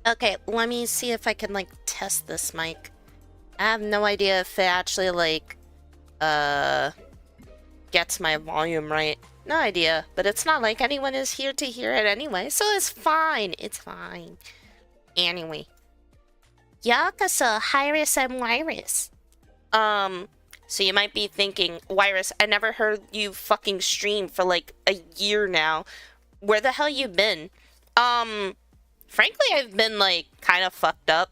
Okay, let me see if I can, like, test this mic. I have no idea if it actually, like, gets my volume right. No idea, but it's not like anyone is here to hear it anyway, so it's fine. It's fine. Anyway. Yakuza, Hyris, and Virus. So you might be thinking, Virus, I never heard you fucking stream for, like, a year now. Where the hell you been? Frankly, I've been, like, kind of fucked up.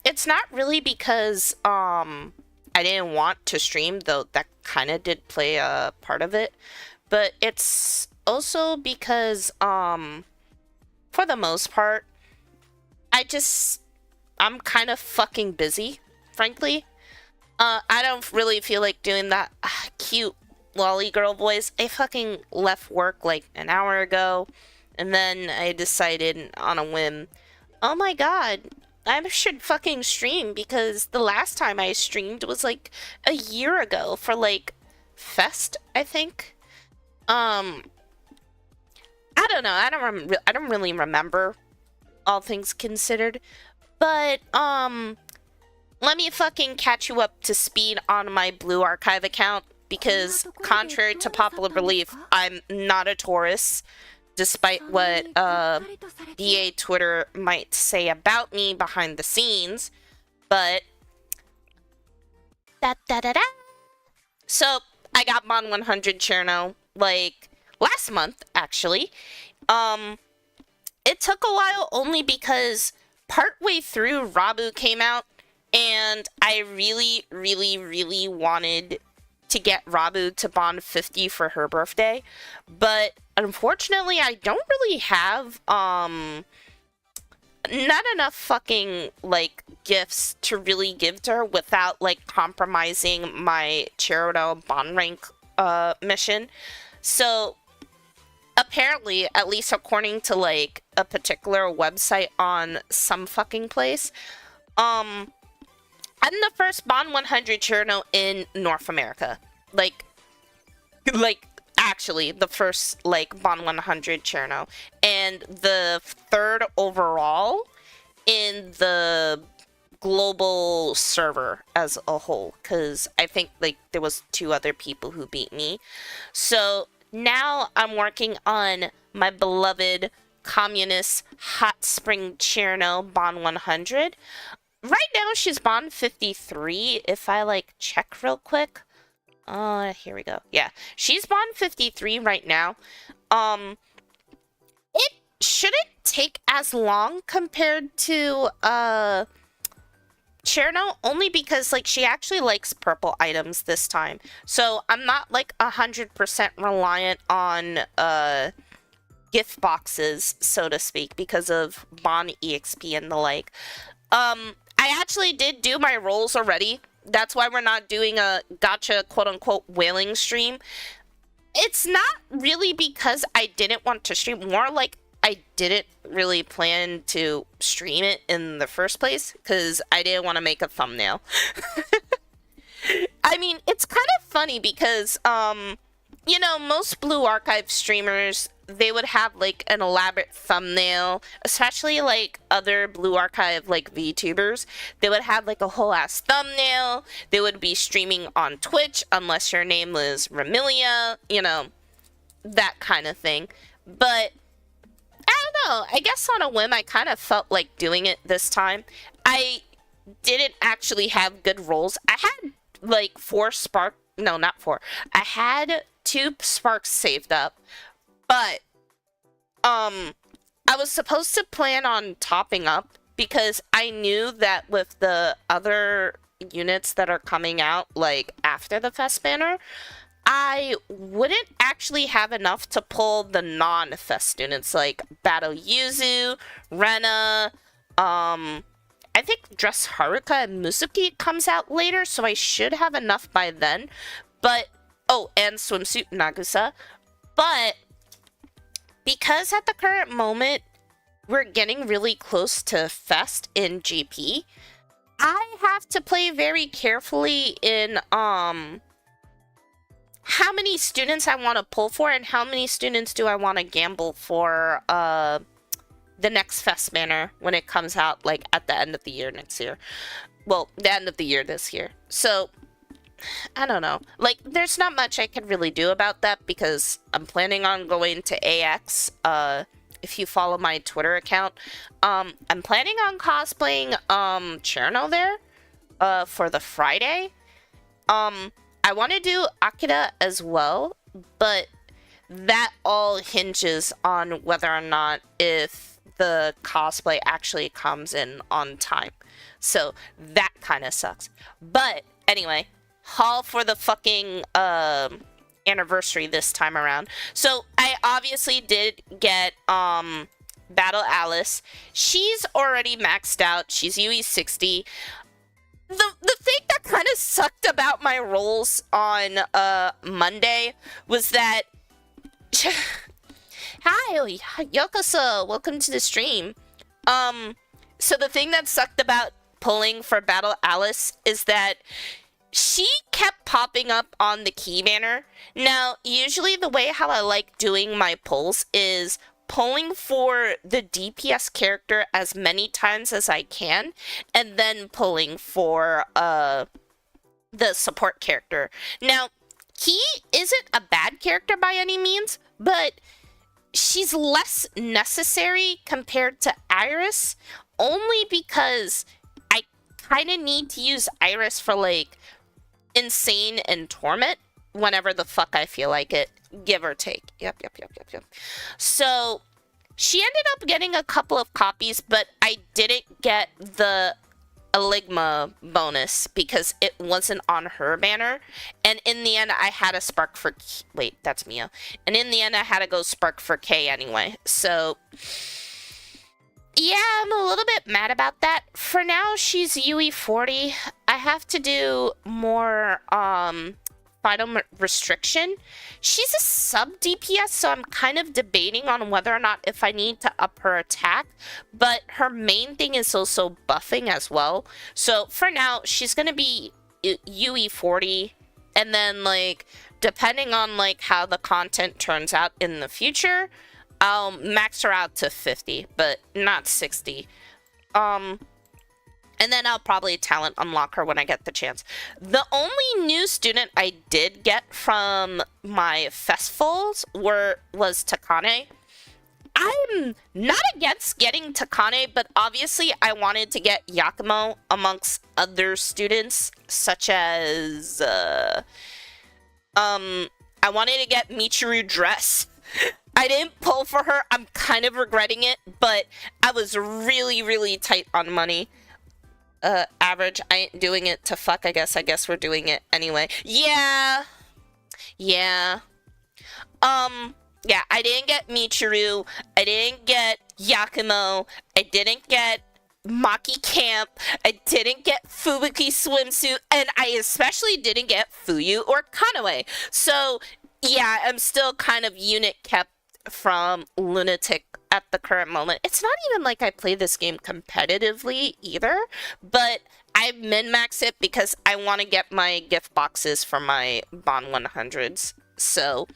It's not really because, I didn't want to stream, though that kind of did play a part of it. But it's also because, for the most part, I'm kind of fucking busy, frankly. I don't really feel like doing that cute lolly girl voice. I fucking left work like an hour ago, and then I decided on a whim, oh my god, I should fucking stream because the last time I streamed was like a year ago for like Fest, I think. I don't know. I don't really remember, all things considered. But let me fucking catch you up to speed on my Blue Archive account because contrary to popular belief, I'm not a Taurus, despite what BA Twitter might say about me behind the scenes. But da da da da. So I got Mon 100 Cherno like last month, actually. It took a while only because partway through Rabu came out, and I really, really, really wanted to get Rabu to bond 50 for her birthday, but unfortunately I don't really have not enough fucking like gifts to really give to her without like compromising my Cherodel bond rank mission. So apparently, at least according to like a particular website on some fucking place, I'm the first Bond 100 Cherno in North America. Like actually the first like Bond 100 Cherno, and the third overall in the global server as a whole, because I think like there was 2 other people who beat me. So now I'm working on my beloved communist Hot Spring Cherno Bond 100. Right now she's Bond 53 if I like check real quick. Here we go. Yeah, she's Bond 53 right now. It shouldn't take as long compared to Cherno, only because like she actually likes purple items this time, so I'm not like 100% reliant on gift boxes, so to speak, because of Bond EXP and the like. I actually did do my rolls already. That's why we're not doing a gotcha quote-unquote whaling stream. It's not really because I didn't want to stream, more like I didn't really plan to stream it in the first place because I didn't want to make a thumbnail. I mean, it's kind of funny because, you know, most Blue Archive streamers, they would have like an elaborate thumbnail, especially like other Blue Archive like VTubers. They would have like a whole ass thumbnail. They would be streaming on Twitch unless your name was Remilia, you know, that kind of thing. But I don't know, I guess on a whim I kind of felt like doing it this time. I didn't actually have good rolls. I had like 4 spark, no, not 4. I had 2 sparks saved up, but I was supposed to plan on topping up because I knew that with the other units that are coming out like after the Fest banner, I wouldn't actually have enough to pull the non-Fest students like Battle Yuzu, Rena, I think Dress Haruka and Musuki comes out later, so I should have enough by then. But, oh, and Swimsuit Nagusa. But because at the current moment, we're getting really close to Fest in GP, I have to play very carefully in, how many students I want to pull for and how many students do I want to gamble for, the next Fest banner when it comes out, like, at the end of the year next year. Well, the end of the year this year. So, I don't know. Like, there's not much I can really do about that because I'm planning on going to AX. If you follow my Twitter account, I'm planning on cosplaying Cherno there for the Friday. I want to do Akira as well, but that all hinges on whether or not if the cosplay actually comes in on time. So that kind of sucks. But anyway, haul for the fucking anniversary this time around. So I obviously did get Battle Alice. She's already maxed out. She's UE 60. The thing that kind of sucked about my rolls on Monday was that hi Yokoso, welcome to the stream. So the thing that sucked about pulling for Battle Alice is that she kept popping up on the key banner. Now, usually the way how I like doing my pulls is pulling for the DPS character as many times as I can, and then pulling for the support character. Now, Key isn't a bad character by any means, but she's less necessary compared to Iris, only because I kind of need to use Iris for, like, Insane and Torment whenever the fuck I feel like it, give or take. Yep. So, she ended up getting a couple of copies, but I didn't get the Eligma bonus because it wasn't on her banner. And in the end, I had a spark for... Wait, that's Mia. And in the end, I had to go spark for K anyway. So, yeah, I'm a little bit mad about that. For now, she's UE 40. I have to do more final restriction. She's a sub DPS, so I'm kind of debating on whether or not if I need to up her attack, but her main thing is also buffing as well. So for now, she's gonna be UE 40, and then, like, depending on, like, how the content turns out in the future, I'll max her out to 50, but not 60. And then I'll probably talent unlock her when I get the chance. The only new student I did get from my festivals was Takane. I'm not against getting Takane, but obviously I wanted to get Yakumo amongst other students, such as I wanted to get Michiru Dress. I didn't pull for her. I'm kind of regretting it, but I was really, really tight on money. Average, I ain't doing it to fuck, I guess we're doing it anyway. Yeah, I didn't get Michiru, I didn't get Yakumo, I didn't get Maki Camp, I didn't get Fubuki Swimsuit, and I especially didn't get Fuyu or Kanoe. So, yeah, I'm still kind of unit kept from Lunatic at the current moment. It's not even like I play this game competitively either, but I min-max it because I want to get my gift boxes for my Bond 100s. So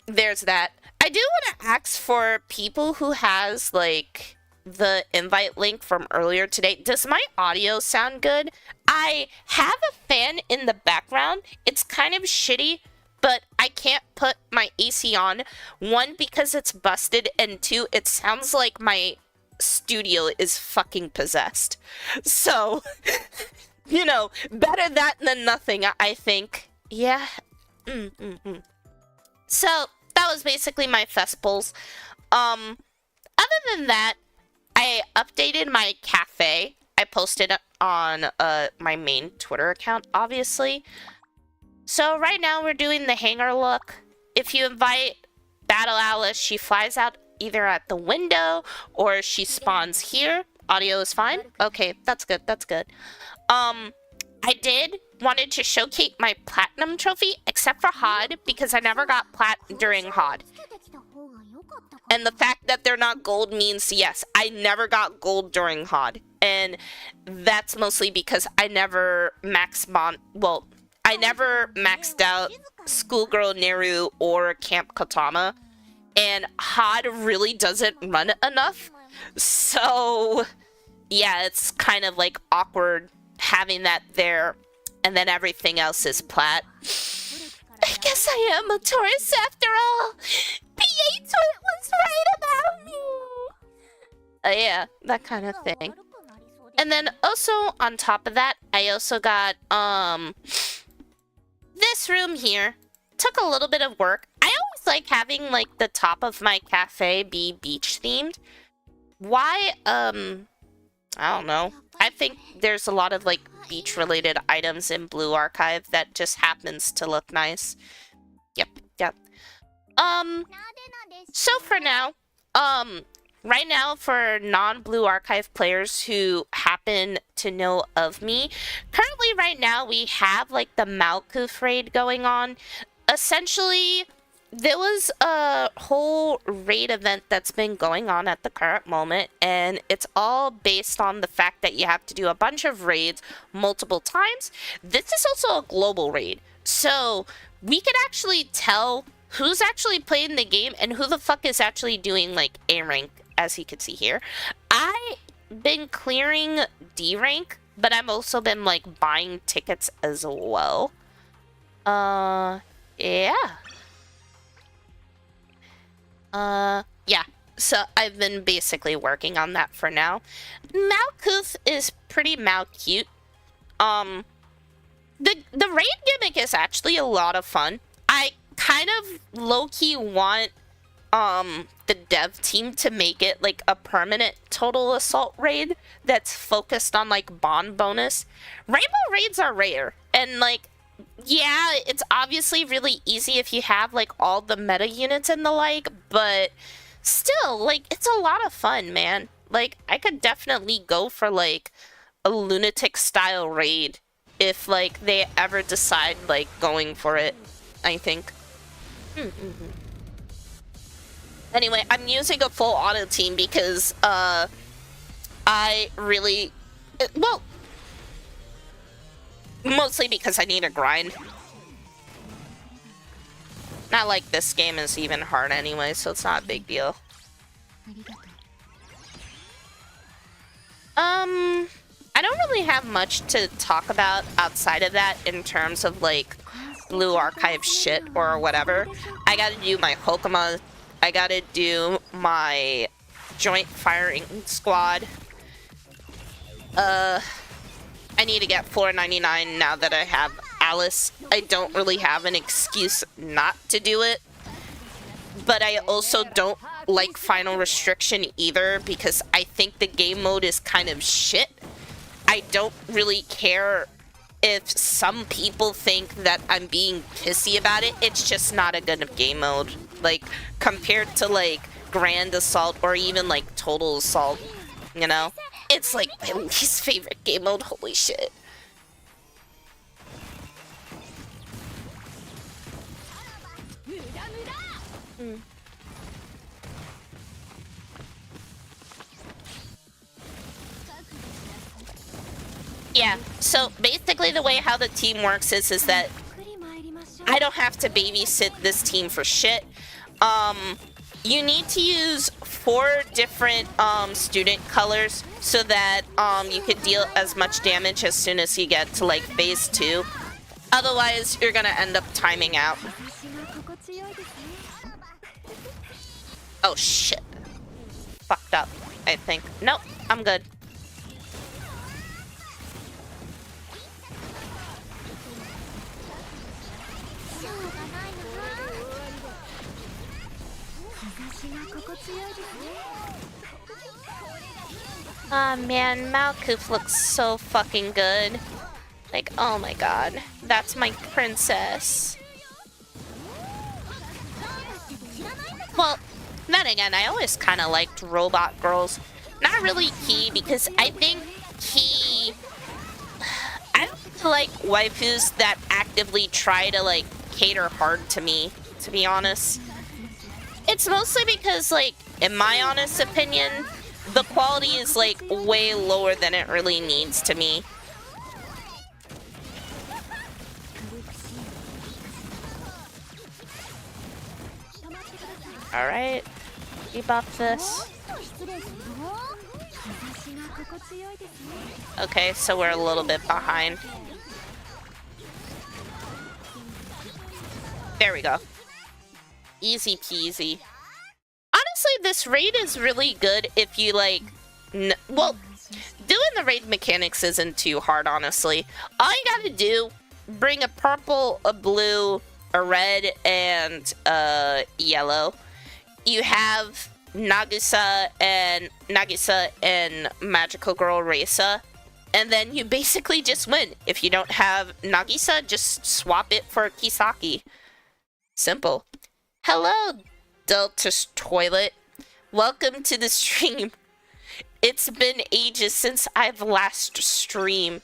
there's that. I do want to ask for people who has, like, the invite link from earlier today. Does my audio sound good? I have a fan in the background. It's kind of shitty, but I can't put my AC on. One, because it's busted, and two, it sounds like my studio is fucking possessed. So, you know, better that than nothing, I think. Yeah. So, that was basically my festivals. Other than that, I updated my cafe. I posted it on my main Twitter account, obviously. So right now we're doing the hangar look. If you invite Battle Alice, she flies out either at the window or she spawns here. Audio is fine? Okay, that's good, that's good. I wanted to showcase my platinum trophy, except for HOD, because I never got plat during HOD. And the fact that they're not gold means, yes, I never got gold during HOD. And that's mostly because I never I never maxed out Schoolgirl Neru or Camp Katama, and HOD really doesn't run enough So, yeah, it's kind of like awkward having that there, and then everything else is plat. I guess I am a tourist after all. PA was right about me. Yeah, that kind of thing. And then also on top of that, I also got this room here. Took a little bit of work. I always like having like the top of my cafe be beach themed. Why? I don't know. I think there's a lot of like beach related items in Blue Archive that just happens to look nice. Yep. So for now, right now for non-Blue Archive players who happen to know of me, currently right now we have like the Malkuth raid going on. Essentially, there was a whole raid event that's been going on at the current moment, and it's all based on the fact that you have to do a bunch of raids multiple times. This is also a global raid, so we can actually tell who's actually playing the game and who the fuck is actually doing like A rank, as you can see here. I've been clearing D rank, but I've also been like buying tickets as well. Yeah. Yeah, so I've been basically working on that for now. Malkuth is pretty cute. The raid gimmick is actually a lot of fun. I kind of low-key want the dev team to make it like a permanent total assault raid that's focused on like bond bonus. Rainbow raids are rare, and like, yeah, it's obviously really easy if you have like all the meta units and the like, but still, like, it's a lot of fun, man. Like, I could definitely go for like a lunatic style raid if like they ever decide like going for it, I think. Anyway, I'm using a full auto team because I really, well, mostly because I need a grind. Not like this game is even hard anyway, so it's not a big deal. I don't really have much to talk about outside of that in terms of like Blue Archive shit or whatever. I gotta do my Pokemon. I gotta do my joint firing squad. I need to get 499 now that I have Alice. I don't really have an excuse not to do it. But I also don't like Final Restriction either because I think the game mode is kind of shit. I don't really care if some people think that I'm being pissy about it. It's just not a good game mode. Like, compared to like Grand Assault or even like Total Assault, you know? It's like my least favorite game mode, holy shit. Yeah, so basically the way how the team works is that I don't have to babysit this team for shit. You need to use 4 different student colors so that you can deal as much damage as soon as you get to like phase 2. Otherwise, you're gonna end up timing out. Oh shit. Fucked up, I think. Nope, I'm good. Ah, man, Malkuth looks so fucking good. Like, oh my god. That's my princess. Well, then again, I always kind of liked robot girls. Not really Key, because I think Key... I don't like waifus that actively try to, like, cater hard to me, to be honest. It's mostly because, like, in my honest opinion, the quality is, like, way lower than it really needs to me. Alright. Debuff this. Okay, so we're a little bit behind. There we go. Easy peasy. Honestly, this raid is really good if you, like... well, doing the raid mechanics isn't too hard, honestly. All you gotta do, bring a purple, a blue, a red, and a yellow. You have Nagisa and Magical Girl Reisa, and then you basically just win. If you don't have Nagisa, just swap it for Kisaki. Simple. Hello, Delta's Toilet. Welcome to the stream. It's been ages since I've last streamed.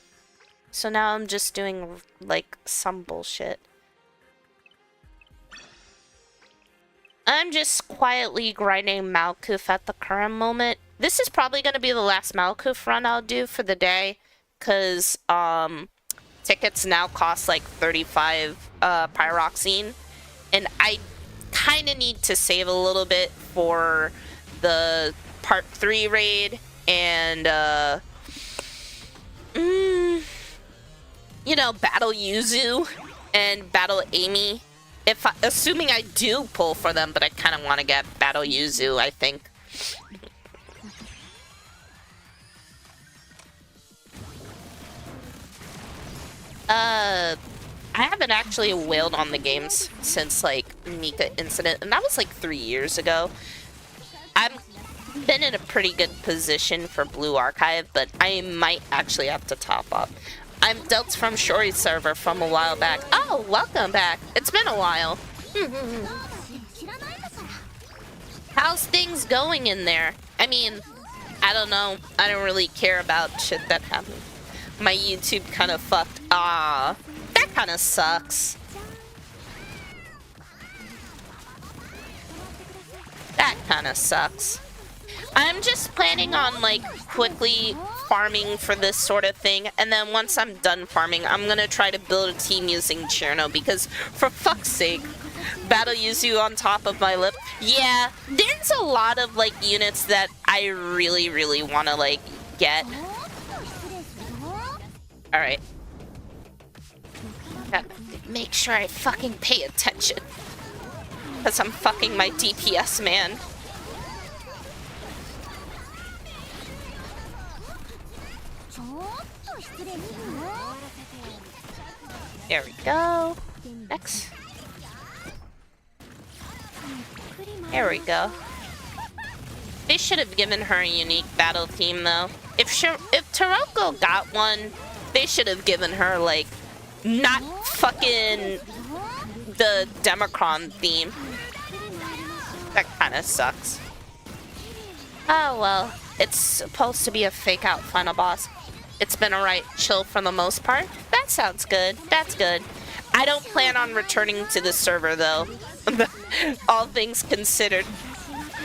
So now I'm just doing, like, some bullshit. I'm just quietly grinding Malkuth at the current moment. This is probably going to be the last Malkuth run I'll do for the day. Because, tickets now cost, like, 35 pyroxene. And I kind of need to save a little bit for the Part 3 raid. And, you know, battle Yuzu and battle Amy. Assuming I do pull for them, but I kind of want to get battle Yuzu, I think. I haven't actually wailed on the games since, like, Mika incident, and that was, like, 3 years ago. I've been in a pretty good position for Blue Archive, but I might actually have to top up. I'm Delts from Shori's server from a while back. Oh, welcome back. It's been a while. How's things going in there? I mean, I don't know. I don't really care about shit that happened. My YouTube kind of fucked. Ah, that kind of sucks. That kind of sucks. I'm just planning on, like, quickly farming for this sort of thing, and then once I'm done farming, I'm gonna try to build a team using Cherno, because, for fuck's sake, battle Yuzu on top of my lip. Yeah, there's a lot of, like, units that I really, really want to, like, get. Alright. Gotta make sure I fucking pay attention. Because I'm fucking my DPS, man. There we go. Next. There we go. They should have given her a unique battle theme, though. If Taroko got one, they should have given her, like, not fucking the Democron theme. That kind of sucks. Oh, well. It's supposed to be a fake-out final boss. It's been alright, chill for the most part. That sounds good. That's good. I don't plan on returning to the server, though. All things considered.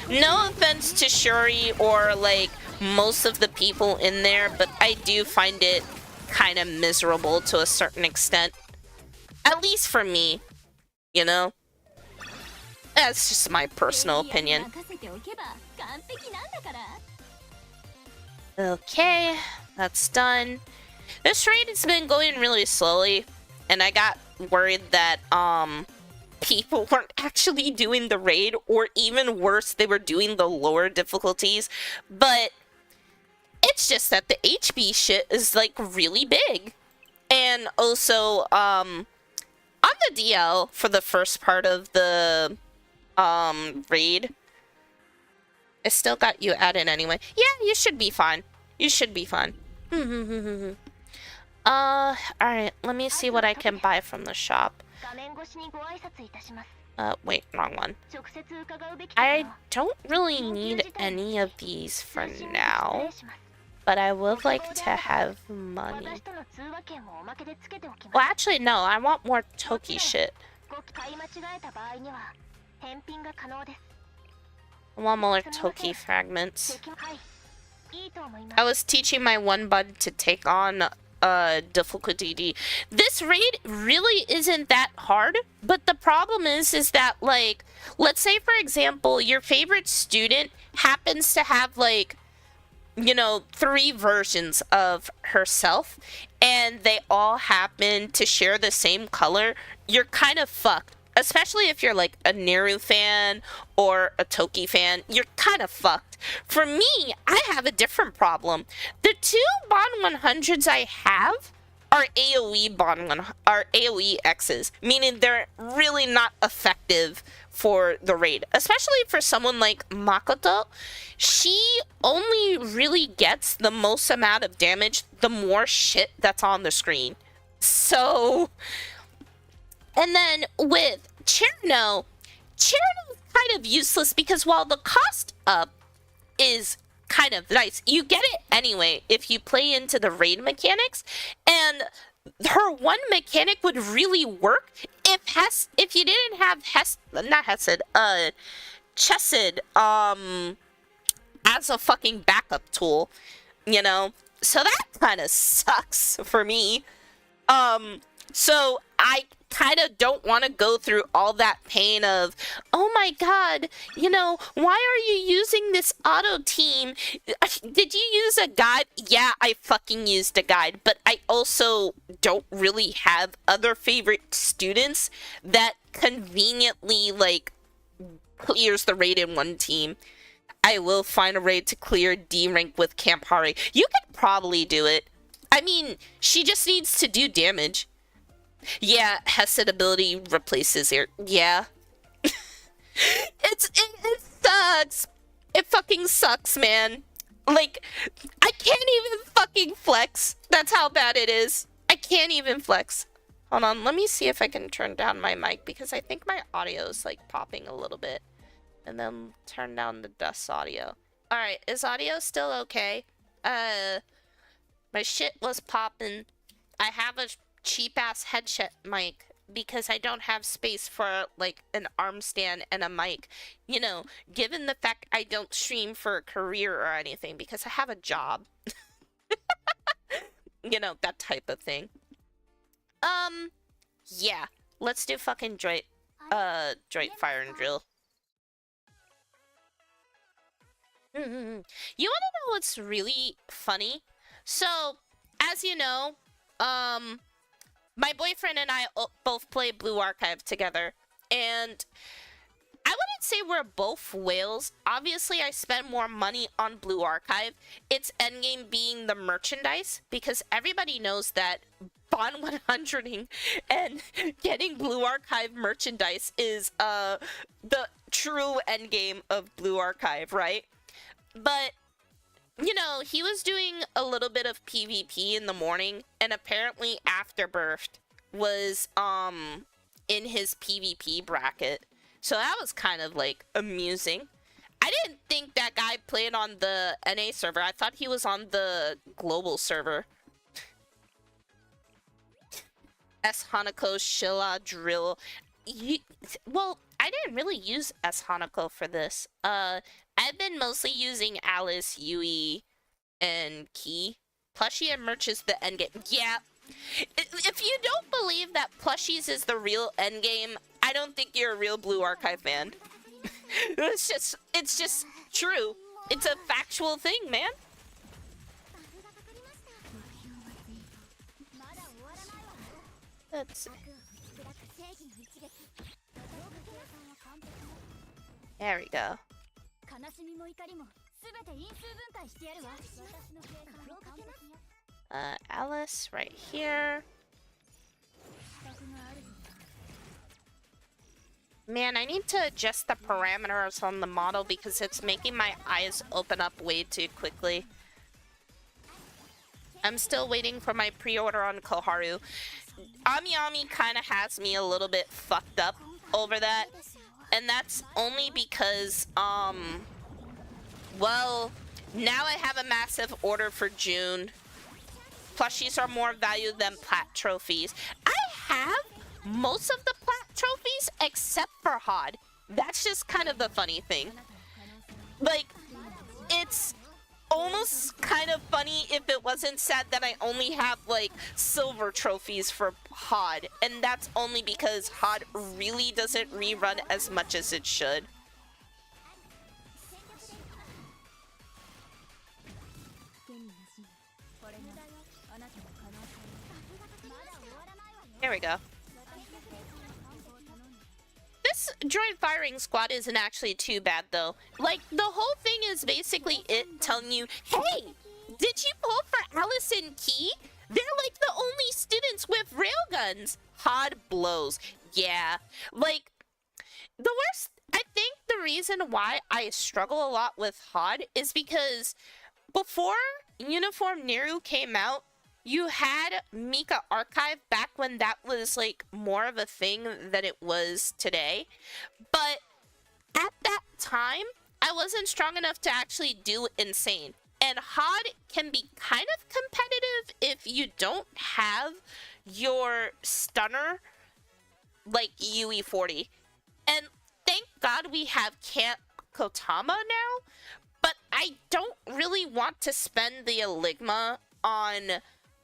No offense to Shuri or, like, most of the people in there, but I do find it kind of miserable to a certain extent. At least for me, you know? That's just my personal opinion. Okay, that's done. This raid has been going really slowly, and I got worried that, people weren't actually doing the raid, or even worse, they were doing the lower difficulties, but it's just that the HB shit is, like, really big. And also, on the DL for the first part of the, raid, I still got you added anyway. Yeah, you should be fine. You should be fine. Alright, let me see what I can buy from the shop. Wait, wrong one. I don't really need any of these for now, but I would like to have money. Well, actually, no, I want more Toki shit. I want more Toki fragments. I was teaching my one bud to take on difficulty D. This raid really isn't that hard, but the problem is that, like, let's say, for example, your favorite student happens to have, like, you know, 3 versions of herself, and they all happen to share the same color, you're kind of fucked. Especially if you're like a Neru fan or a Toki fan, you're kind of fucked. For me, I have a different problem. The 2 Bond 100s I have are are AoE X's, meaning they're really not effective for the raid, especially for someone like Makoto. She only really gets the most amount of damage the more shit that's on the screen. So, and then with Cherno, Cherno's kind of useless because while the cost up is kind of nice, you get it anyway if you play into the raid mechanics, and her one mechanic would really work if you didn't have Chesed as a fucking backup tool, you know? So that kind of sucks for me. So I kind of don't want to go through all that pain of, oh my god, you know, why are you using this auto team? Did you use a guide? Yeah, I fucking used a guide, but I also don't really have other favorite students that conveniently, like, clears the raid in one team. I will find a raid to clear D rank with Campari. You could probably do it. I mean, she just needs to do damage. Yeah, Hesed ability replaces your... Yeah. It sucks. It fucking sucks, man. Like, I can't even fucking flex. That's how bad it is. I can't even flex. Hold on, let me see if I can turn down my mic because I think my audio is like popping a little bit. And then turn down the dust audio. Alright, is audio still okay? My shit was popping. I have a cheap-ass headset mic because I don't have space for, like, an arm stand and a mic. You know, given the fact I don't stream for a career or anything because I have a job. You know, that type of thing. Yeah. Let's do fucking Droid Fire and Drill. You wanna know what's really funny? So, as you know, my boyfriend and I both play Blue Archive together, and I wouldn't say we're both whales. Obviously, I spend more money on Blue Archive. Its endgame being the merchandise, because everybody knows that Bond 100ing and getting Blue Archive merchandise is the true endgame of Blue Archive, right? But you know, he was doing a little bit of PvP in the morning, and apparently Afterbirth was in his PvP bracket. So that was kind of like amusing. I didn't think that guy played on the NA server. I thought he was on the global server. S Hanako Shilla Drill. Well, I didn't really use S Hanako for this. I've been mostly using Alice, Yui, and Key. Plushie and merch is the endgame. Yeah. If you don't believe that plushies is the real endgame, I don't think you're a real Blue Archive fan. It's just true. It's a factual thing, man. Let's see. There we go. Alice right here. Man, I need to adjust the parameters on the model because it's making my eyes open up way too quickly. I'm still waiting for my pre-order on Koharu. Ami Ami kind of has me a little bit fucked up over that. And that's only because, well, now I have a massive order for June. Plushies are more valued than plat trophies. I have most of the plat trophies except for HOD. That's just kind of the funny thing. Like, it's almost kind of funny if it wasn't sad that I only have, like, silver trophies for HOD. And that's only because HOD really doesn't rerun as much as it should. There we go. This joint firing squad isn't actually too bad though. Like, the whole thing is basically it telling you, hey, did you pull for Allison Key? They're like the only students with railguns. Hod blows. Yeah. Like, the worst, I think the reason why I struggle a lot with Hod is because before Uniform Neru came out, you had Mika Archive back when that was like more of a thing than it was today. But at that time, I wasn't strong enough to actually do Insane. And Hod can be kind of competitive if you don't have your stunner like UE40. And thank God we have Camp Kotama now, but I don't really want to spend the Eligma on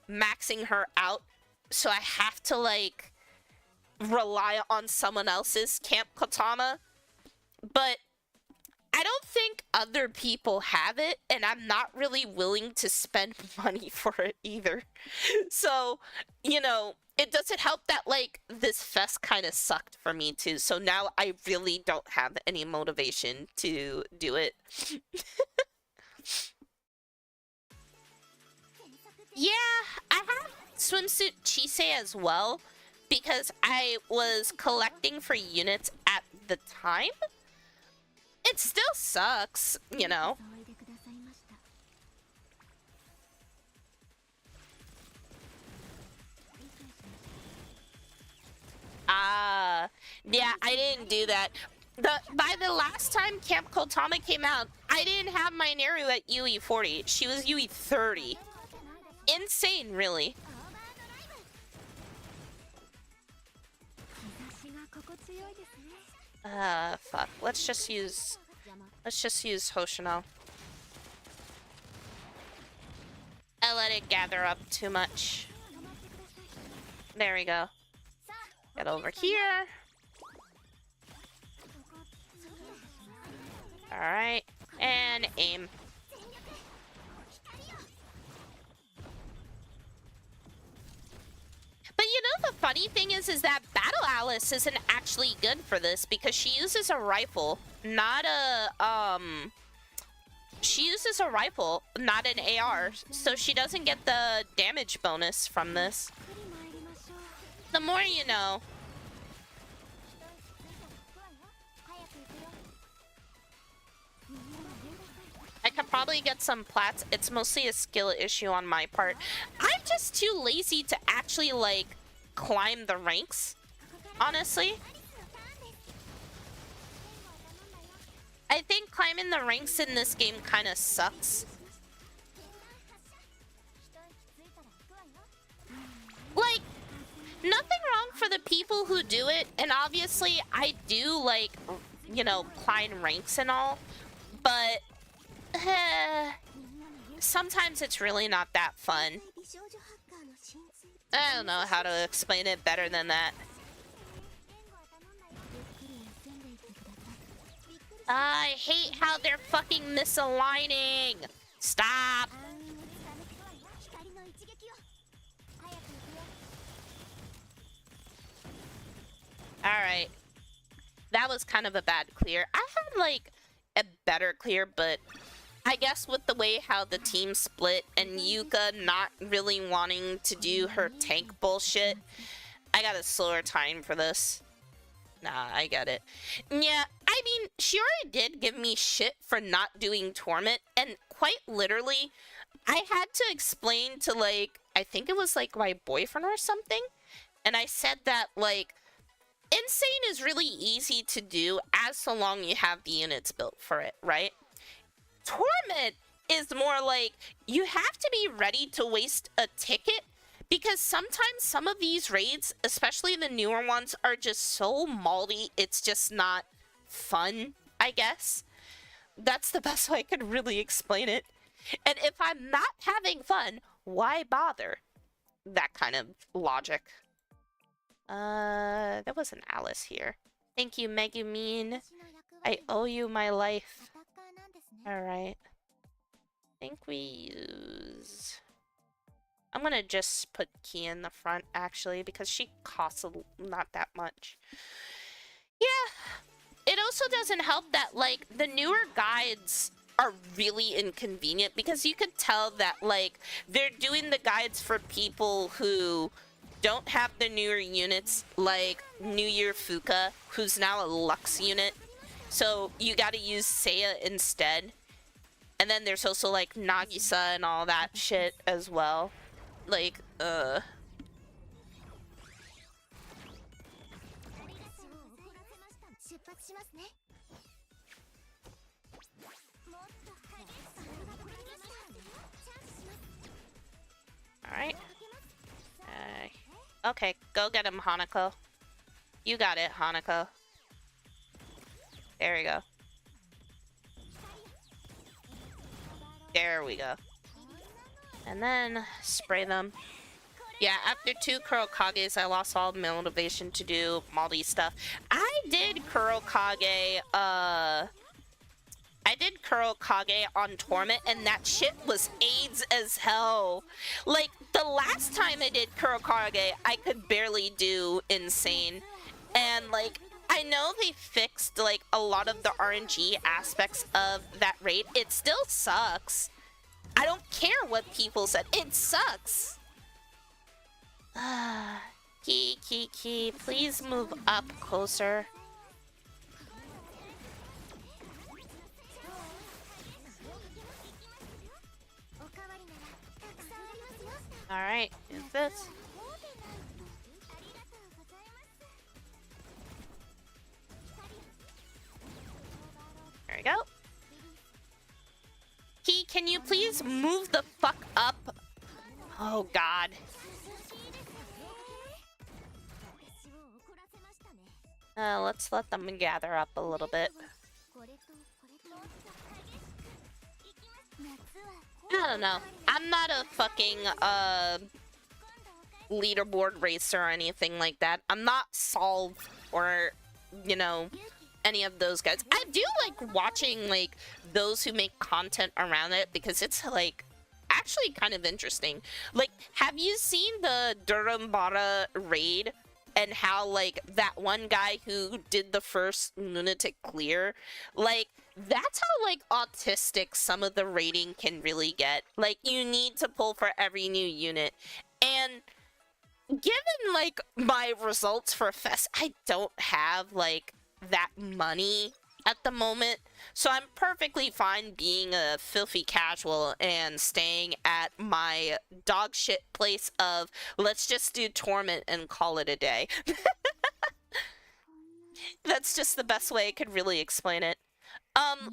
maxing her out, so I have to like rely on someone else's Camp Kotama. But I don't think other people have it, and I'm not really willing to spend money for it either. So, you know, it doesn't help that, like, this fest kind of sucked for me, too. So now I really don't have any motivation to do it. Yeah, I have Swimsuit Chisei as well, because I was collecting for units at the time. It still sucks, you know. Yeah, I didn't do that. By the last time Camp Kotama came out, I didn't have my Neru at UE40. She was UE30. Insane, really. Fuck. Let's just use Hoshino. I let it gather up too much. There we go. Get over here. Alright. And aim. But you know the funny thing is that Battle Alice isn't actually good for this because she uses a rifle, not a, she uses a rifle, not an AR, so she doesn't get the damage bonus from this. The more you know. I could probably get some plats. It's mostly a skill issue on my part. I'm just too lazy to actually, like, climb the ranks, honestly. I think climbing the ranks in this game kind of sucks. Like, nothing wrong for the people who do it, and obviously I do, like, you know, climb ranks and all, but sometimes it's really not that fun. I don't know how to explain it better than that. I hate how they're fucking misaligning. Stop. Alright. That was kind of a bad clear. I had, like, a better clear, but I guess with the way how the team split and Yuka not really wanting to do her tank bullshit, I got a slower time for this. Nah, I get it. Yeah, I mean, she already did give me shit for not doing Torment, and quite literally, I had to explain to, like, I think it was, like, my boyfriend or something, and I said that, like, Insane is really easy to do as so long you have the units built for it, right? Torment is more like you have to be ready to waste a ticket because sometimes some of these raids, especially the newer ones, are just so malty, it's just not fun, I guess. That's the best way I could really explain it. And if I'm not having fun, why bother? That kind of logic. There was an Alice here. Thank you, Megumin. I owe you my life. Alright. I think we use I'm gonna just put Key in the front, actually, because she costs not that much. Yeah. It also doesn't help that, like, the newer guides are really inconvenient because you could tell that, like, they're doing the guides for people who don't have the newer units, like New Year Fuka, who's now a Lux unit. So you gotta use Seiya instead. And then there's also, like, Nagisa and all that shit as well. Like, Alright. Okay, go get him, Hanako. You got it, Hanako. There we go. There we go. And then spray them. Yeah, after 2 Kurokages, I lost all motivation to do Maldi stuff. I did Kurokage on Torment, and that shit was AIDS as hell. Like, the last time I did Kurokage, I could barely do Insane. And, like, I know they fixed, like, a lot of the RNG aspects of that raid. It still sucks. I don't care what people said. It sucks. Key, please move up closer. Alright, is this? There we go. Key, can you please move the fuck up? Oh god. Let's let them gather up a little bit. I don't know. I'm not a fucking leaderboard racer or anything like that. I'm not Solve or, you know, any of those guys. I do like watching, like, those who make content around it because it's, like, actually kind of interesting. Like, have you seen the Durambara raid and how, like, that one guy who did the first lunatic clear, like, that's how, like, autistic some of the raiding can really get. Like, you need to pull for every new unit. And given, like, my results for Fest, I don't have, like, that money at the moment. So I'm perfectly fine being a filthy casual and staying at my dog shit place of, let's just do Torment and call it a day. That's just the best way I could really explain it.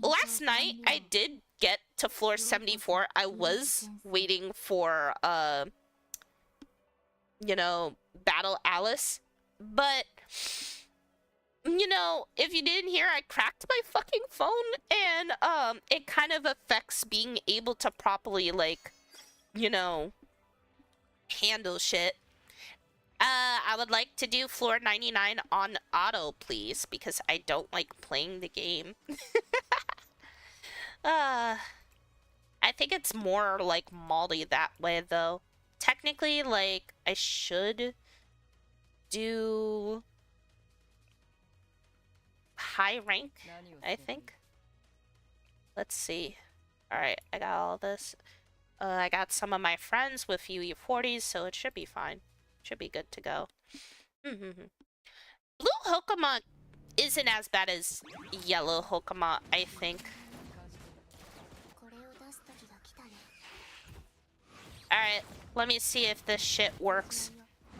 Last night I did get to floor 74. I was waiting for, you know, Battle Alice, but, you know, if you didn't hear, I cracked my fucking phone, and, it kind of affects being able to properly, like, you know, handle shit. I would like to do floor 99 on auto, please, because I don't like playing the game. I think it's more like Maldi that way, though. Technically, like, I should do high rank, I think. Let's see. Alright, I got all this. I got some of my friends with few E40s, so it should be fine. Should be good to go. Blue Hokama isn't as bad as yellow Hokama, I think. Alright, let me see if this shit works.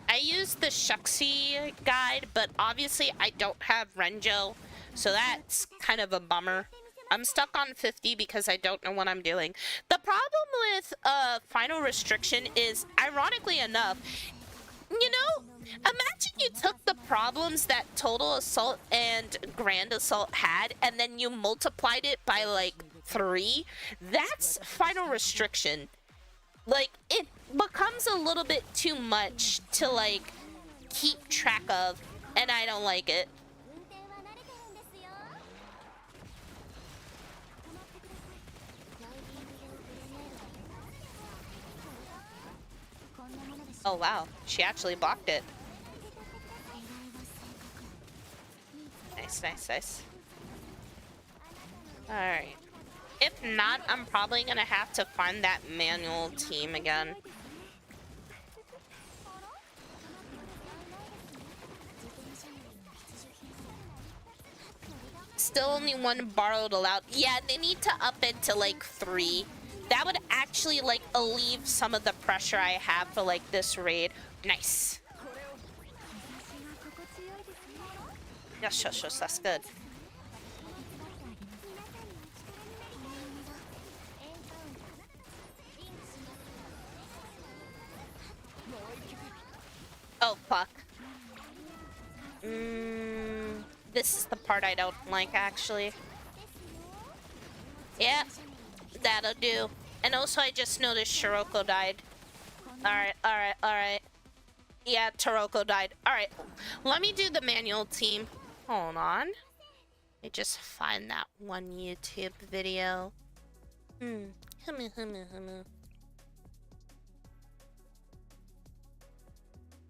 I used the Shuxi guide, but obviously I don't have Renjo, so that's kind of a bummer. I'm stuck on 50 because I don't know what I'm doing. The problem with Final Restriction is, ironically enough, you know, imagine you took the problems that Total Assault and Grand Assault had, and then you multiplied it by, like, 3. That's Final Restriction. Like, it becomes a little bit too much to, like, keep track of, and I don't like it. Oh wow, she actually blocked it. Nice, nice, nice. Alright. If not, I'm probably gonna have to find that manual team again. Still only one borrowed allowed. Yeah, they need to up it to like 3. That would actually like alleviate some of the pressure I have for like this raid. Nice. Yes, yes, yes, that's good. Oh, fuck. This is the part I don't like, actually. Yeah, that'll do. And also, I just noticed Shiroko died. Alright, alright, alright. Yeah, Taroko died. Alright, let me do the manual team. Hold on. Let me just find that one YouTube video.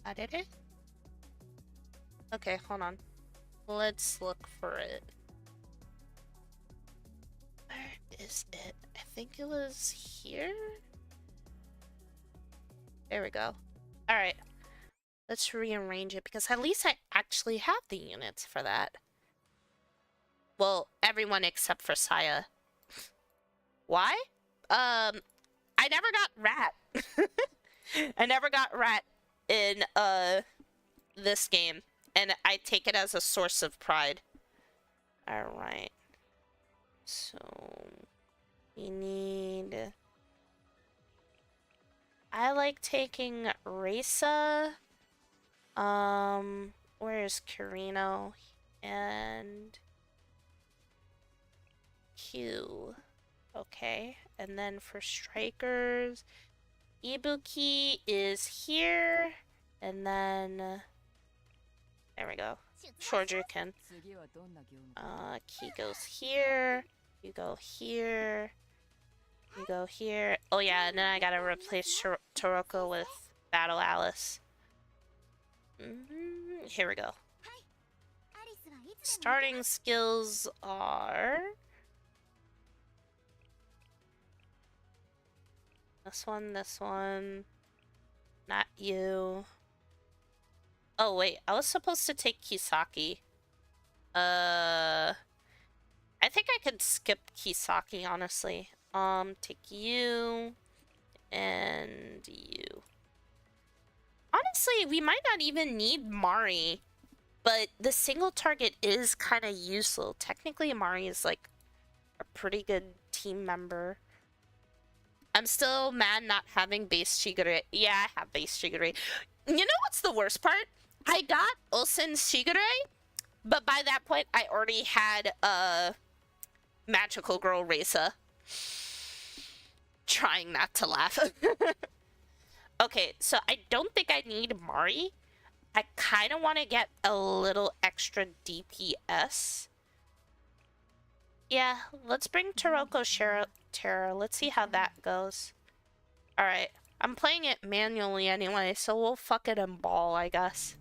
I did it? Okay, hold on. Let's look for it. Where is it? I think it was here? There we go. Alright. Let's rearrange it because at least I actually have the units for that. Well, everyone except for Saya. Why? I never got rat. I never got rat in this game, and I take it as a source of pride. Alright. So we need... I like taking Risa. Where's Kirino? And Q. Okay, and then for strikers, Ibuki is here, and then there we go. Shoryuken. Ki goes here. You go here. You go here. Oh yeah, and then I gotta replace Toroko with Battle Alice. Here we go. Starting skills are... this one. Not you. Oh wait, I was supposed to take Kisaki. I think I could skip Kisaki, honestly. Take you and you. Honestly, we might not even need Mari, but the single target is kind of useful. Technically, Mari is like a pretty good team member. I'm still mad not having base Shigure. Yeah, I have base Shigure. You know what's the worst part? I got Ulsen Shigure, but by that point, I already had Magical Girl Risa. Trying not to laugh. Okay, so I don't think I need Mari. I kind of want to get a little extra DPS. Yeah, let's bring Taroko Terra. Let's see how that goes. Alright, I'm playing it manually anyway, so we'll fuck it and ball, I guess.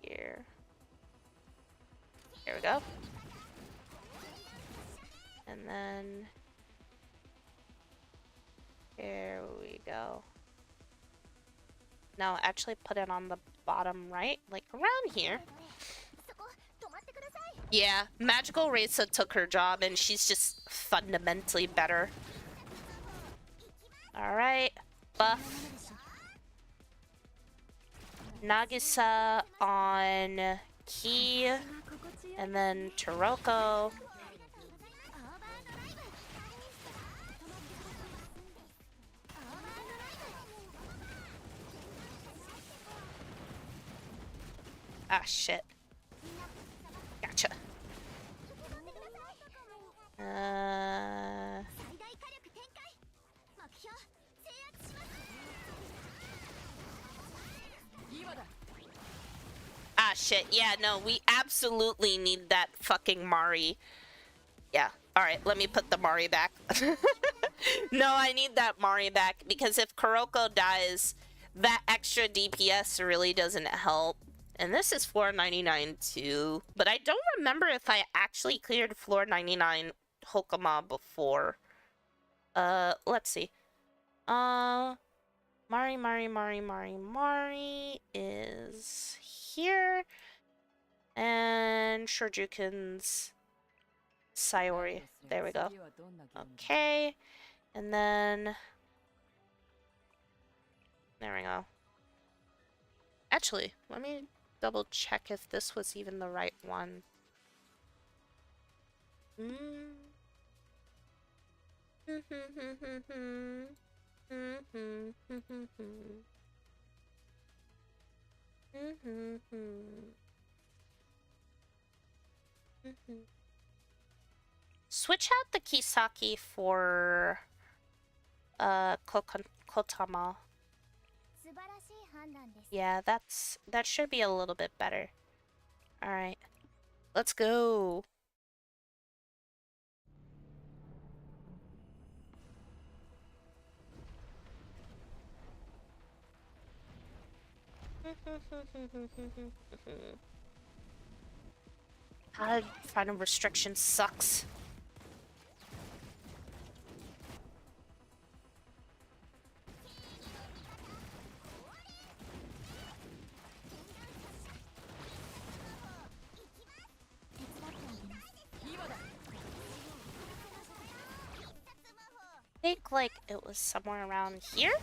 Here. Here we go. And then... here we go. No, actually put it on the bottom right, like around here. Yeah, Magical Risa took her job and she's just fundamentally better. Alright, buff. Nagisa on Ki, and then Taroko. Ah, shit. Gotcha. shit. Yeah, no, we absolutely need that fucking Mari. Yeah. Alright, let me put the Mari back. No, I need that Mari back because if Kuroko dies, that extra DPS really doesn't help. And this is floor 99 too. But I don't remember if I actually cleared floor 99 Hokama before. Let's see. Mari is here. And Shoryuken's Sayori. There we go. Okay. And then... there we go. Actually, let me double check if this was even the right one. Switch out the Kisaki for Kotama. Yeah, that should be a little bit better. Alright. Let's go. God, final restriction sucks. I think like it was somewhere around here.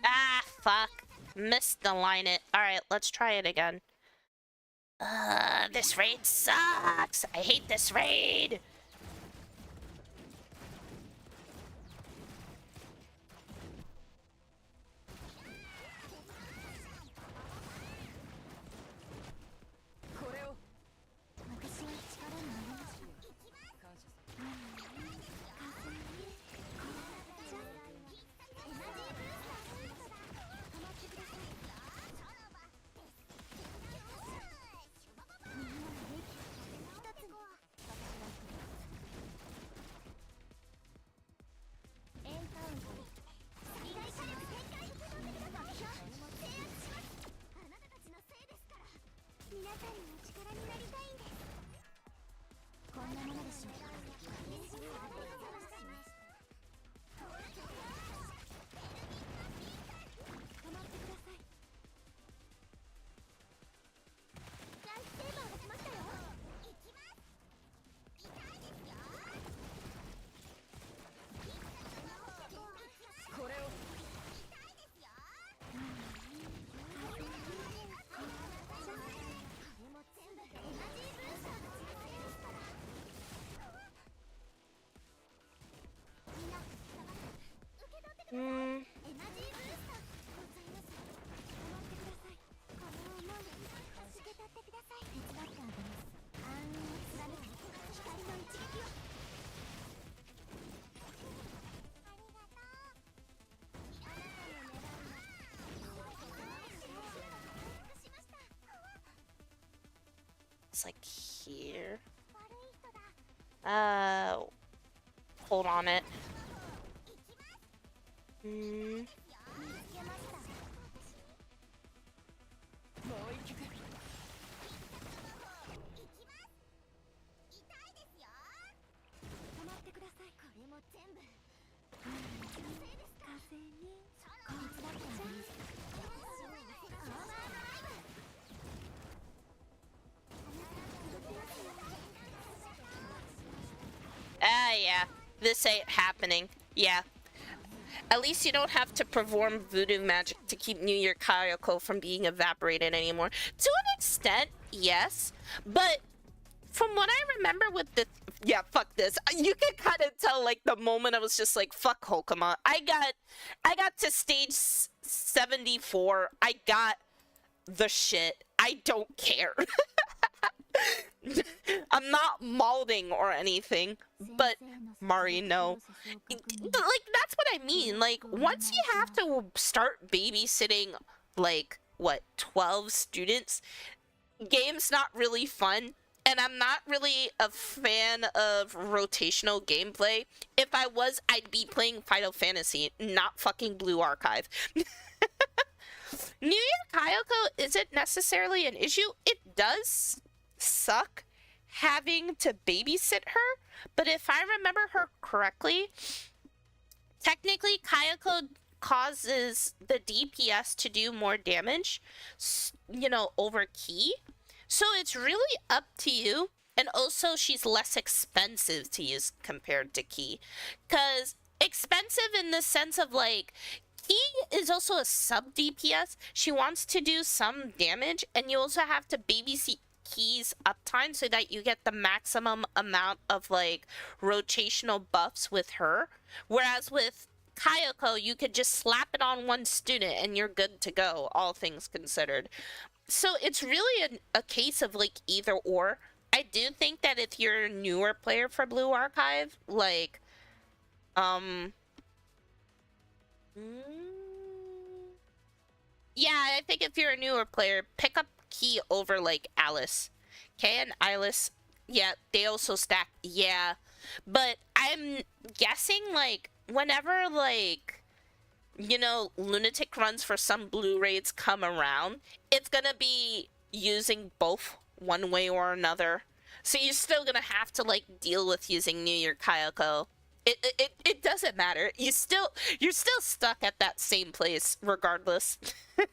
Ah, fuck. Missed the line it. Alright, let's try it again. This raid sucks. I hate this raid. It's like here. Hold on it. Yeah. This ain't happening. Yeah. At least you don't have to perform voodoo magic to keep New Year Kayako from being evaporated anymore. To an extent, yes. But from what I remember with the Yeah, fuck this. You can kind of tell, like, the moment I was just like, fuck Hokama. I got to stage 74. I got the shit. I don't care. I'm not molding or anything, but Mari, no. Like, that's what I mean. Like, once you have to start babysitting, like, what, 12 students, game's not really fun. And I'm not really a fan of rotational gameplay. If I was, I'd be playing Final Fantasy, not fucking Blue Archive. New Year Kayoko isn't necessarily an issue. It does suck having to babysit her, but if I remember her correctly, technically Kayako causes the DPS to do more damage, over Ki. So it's really up to you. And also, she's less expensive to use compared to Ki. Because expensive in the sense of, like, Ki is also a sub DPS. She wants to do some damage, and you also have to babysit Ki's uptime so that you get the maximum amount of, like, rotational buffs with her. Whereas with Kayako, you could just slap it on one student and you're good to go, all things considered. So it's really a case of, like, either or. I do think that if you're a newer player for Blue Archive, like, yeah, I think if you're a newer player, pick up Ki over, like, Alice. Kay and Alice, yeah, they also stack, yeah. But I'm guessing, like, whenever, like, lunatic runs for some blue raids come around, it's gonna be using both one way or another. So you're still gonna have to, like, deal with using New Year Kayako. It doesn't matter. You're still stuck at that same place regardless. Like,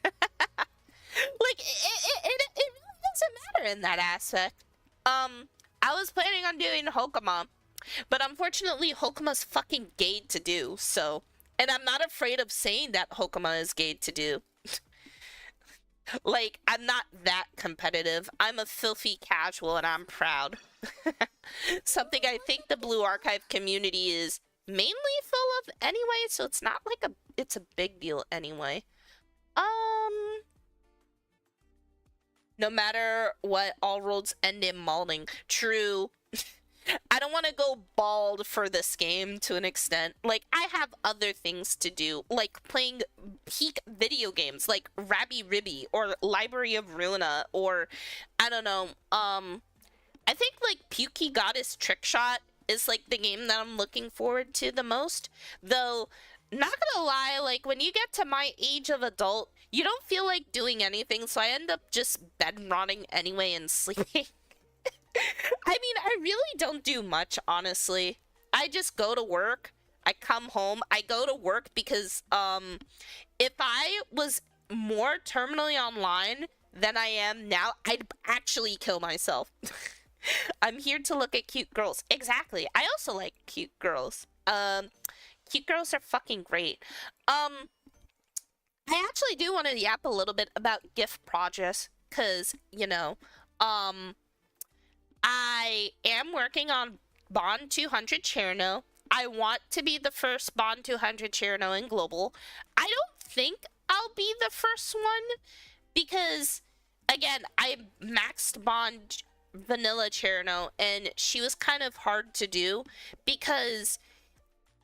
it really doesn't matter in that aspect. I was planning on doing Hokama, but unfortunately Hokama's fucking gay to do, so... And I'm not afraid of saying that Hokama is gay to do. Like, I'm not that competitive. I'm a filthy casual and I'm proud. Something I think the Blue Archive community is mainly full of anyway, so it's not like it's a big deal anyway. No matter what, all roads end in mauling. True. I don't want to go bald for this game to an extent. Like, I have other things to do, like playing peak video games, like Rabby Ribby or Library of Ruina, or, I don't know, I think, like, Pukey Goddess Trickshot is, like, the game that I'm looking forward to the most. Though, not gonna lie, like, when you get to my age of adult, you don't feel like doing anything, so I end up just bed rotting anyway and sleeping. I mean, I really don't do much, honestly. I just go to work, I come home, I go to work because, if I was more terminally online than I am now, I'd actually kill myself. I'm here to look at cute girls. Exactly. I also like cute girls. Cute girls are fucking great. I actually do want to yap a little bit about gift projects, because, I am working on Bond 200 Cherno. I want to be the first Bond 200 Cherno in Global. I don't think I'll be the first one because, again, I maxed Bond Vanilla Cherno and she was kind of hard to do because